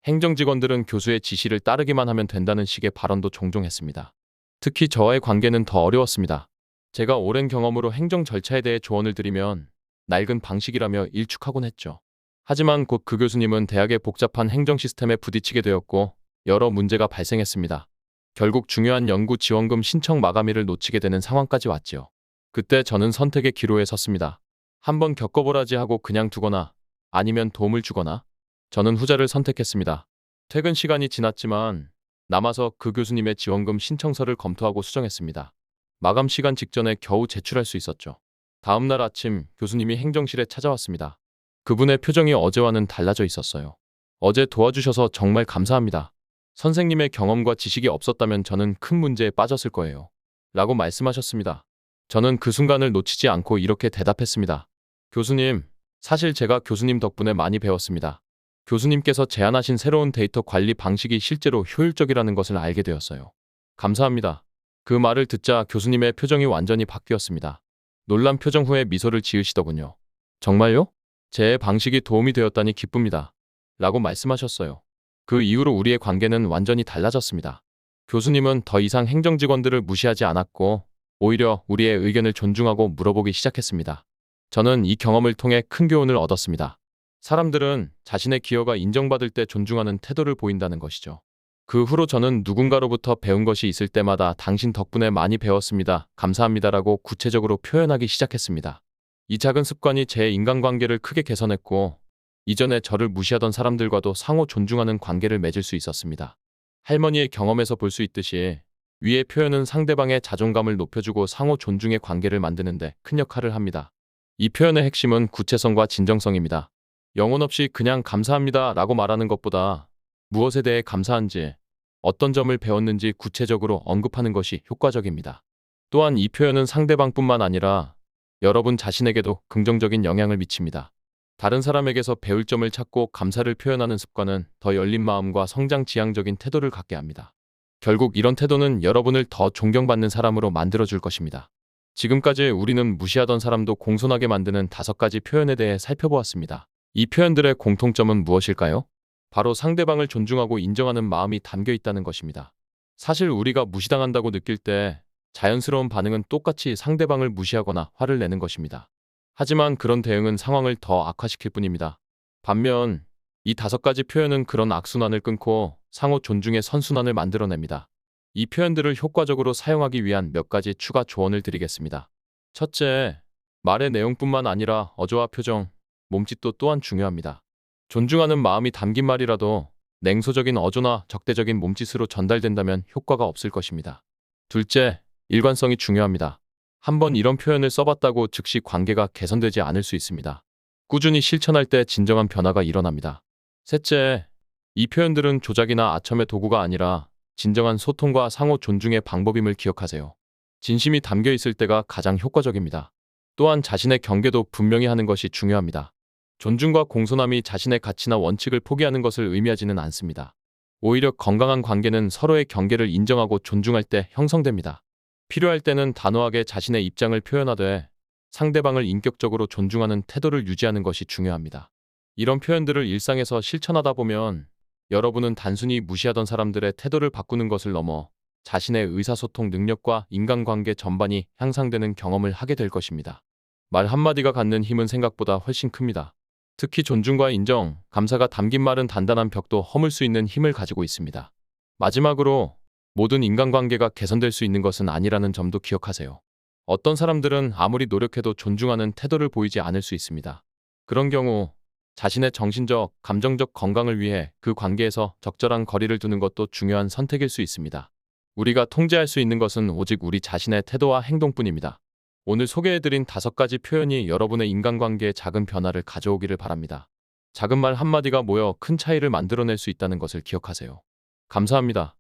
행정직원들은 교수의 지시를 따르기만 하면 된다는 식의 발언도 종종 했습니다. 특히 저와의 관계는 더 어려웠습니다. 제가 오랜 경험으로 행정 절차에 대해 조언을 드리면 낡은 방식이라며 일축하곤 했죠. 하지만 곧 그 교수님은 대학의 복잡한 행정 시스템에 부딪히게 되었고 여러 문제가 발생했습니다. 결국 중요한 연구 지원금 신청 마감일을 놓치게 되는 상황까지 왔지요. 그때 저는 선택의 기로에 섰습니다. 한번 겪어보라지 하고 그냥 두거나 아니면 도움을 주거나 저는 후자를 선택했습니다. 퇴근 시간이 지났지만 남아서 그 교수님의 지원금 신청서를 검토하고 수정했습니다. 마감 시간 직전에 겨우 제출할 수 있었죠. 다음 날 아침 교수님이 행정실에 찾아왔습니다. 그분의 표정이 어제와는 달라져 있었어요. 어제 도와주셔서 정말 감사합니다. 선생님의 경험과 지식이 없었다면 저는 큰 문제에 빠졌을 거예요. 라고 말씀하셨습니다. 저는 그 순간을 놓치지 않고 이렇게 대답했습니다. 교수님, 사실 제가 교수님 덕분에 많이 배웠습니다. 교수님께서 제안하신 새로운 데이터 관리 방식이 실제로 효율적이라는 것을 알게 되었어요. 감사합니다. 그 말을 듣자 교수님의 표정이 완전히 바뀌었습니다. 놀란 표정 후에 미소를 지으시더군요. 정말요? 제 방식이 도움이 되었다니 기쁩니다. 라고 말씀하셨어요. 그 이후로 우리의 관계는 완전히 달라졌습니다. 교수님은 더 이상 행정직원들을 무시하지 않았고 오히려 우리의 의견을 존중하고 물어보기 시작했습니다. 저는 이 경험을 통해 큰 교훈을 얻었습니다. 사람들은 자신의 기여가 인정받을 때 존중하는 태도를 보인다는 것이죠. 그 후로 저는 누군가로부터 배운 것이 있을 때마다 당신 덕분에 많이 배웠습니다. 감사합니다라고 구체적으로 표현하기 시작했습니다. 이 작은 습관이 제 인간관계를 크게 개선했고 이전에 저를 무시하던 사람들과도 상호 존중하는 관계를 맺을 수 있었습니다. 할머니의 경험에서 볼 수 있듯이 위의 표현은 상대방의 자존감을 높여주고 상호 존중의 관계를 만드는데 큰 역할을 합니다. 이 표현의 핵심은 구체성과 진정성입니다. 영혼 없이 그냥 감사합니다 라고 말하는 것보다 무엇에 대해 감사한지, 어떤 점을 배웠는지 구체적으로 언급하는 것이 효과적입니다. 또한 이 표현은 상대방뿐만 아니라 여러분 자신에게도 긍정적인 영향을 미칩니다. 다른 사람에게서 배울 점을 찾고 감사를 표현하는 습관은 더 열린 마음과 성장 지향적인 태도를 갖게 합니다. 결국 이런 태도는 여러분을 더 존경받는 사람으로 만들어줄 것입니다. 지금까지 우리는 무시하던 사람도 공손하게 만드는 5가지 표현에 대해 살펴보았습니다. 이 표현들의 공통점은 무엇일까요? 바로 상대방을 존중하고 인정하는 마음이 담겨 있다는 것입니다. 사실 우리가 무시당한다고 느낄 때 자연스러운 반응은 똑같이 상대방을 무시하거나 화를 내는 것입니다. 하지만 그런 대응은 상황을 더 악화시킬 뿐입니다. 반면 이 5가지 표현은 그런 악순환을 끊고 상호 존중의 선순환을 만들어냅니다. 이 표현들을 효과적으로 사용하기 위한 몇 가지 추가 조언을 드리겠습니다. 첫째, 말의 내용뿐만 아니라 어조와 표정, 몸짓도 또한 중요합니다. 존중하는 마음이 담긴 말이라도 냉소적인 어조나 적대적인 몸짓으로 전달된다면 효과가 없을 것입니다. 둘째, 일관성이 중요합니다. 한번 이런 표현을 써봤다고 즉시 관계가 개선되지 않을 수 있습니다. 꾸준히 실천할 때 진정한 변화가 일어납니다. 셋째, 이 표현들은 조작이나 아첨의 도구가 아니라 진정한 소통과 상호 존중의 방법임을 기억하세요. 진심이 담겨 있을 때가 가장 효과적입니다. 또한 자신의 경계도 분명히 하는 것이 중요합니다. 존중과 공손함이 자신의 가치나 원칙을 포기하는 것을 의미하지는 않습니다. 오히려 건강한 관계는 서로의 경계를 인정하고 존중할 때 형성됩니다. 필요할 때는 단호하게 자신의 입장을 표현하되 상대방을 인격적으로 존중하는 태도를 유지하는 것이 중요합니다. 이런 표현들을 일상에서 실천하다 보면 여러분은 단순히 무시하던 사람들의 태도를 바꾸는 것을 넘어 자신의 의사소통 능력과 인간관계 전반이 향상되는 경험을 하게 될 것입니다. 말 한마디가 갖는 힘은 생각보다 훨씬 큽니다. 특히 존중과 인정, 감사가 담긴 말은 단단한 벽도 허물 수 있는 힘을 가지고 있습니다. 마지막으로 모든 인간관계가 개선될 수 있는 것은 아니라는 점도 기억하세요. 어떤 사람들은 아무리 노력해도 존중하는 태도를 보이지 않을 수 있습니다. 그런 경우 자신의 정신적, 감정적 건강을 위해 그 관계에서 적절한 거리를 두는 것도 중요한 선택일 수 있습니다. 우리가 통제할 수 있는 것은 오직 우리 자신의 태도와 행동뿐입니다. 오늘 소개해드린 5가지 표현이 여러분의 인간관계에 작은 변화를 가져오기를 바랍니다. 작은 말 한마디가 모여 큰 차이를 만들어낼 수 있다는 것을 기억하세요. 감사합니다.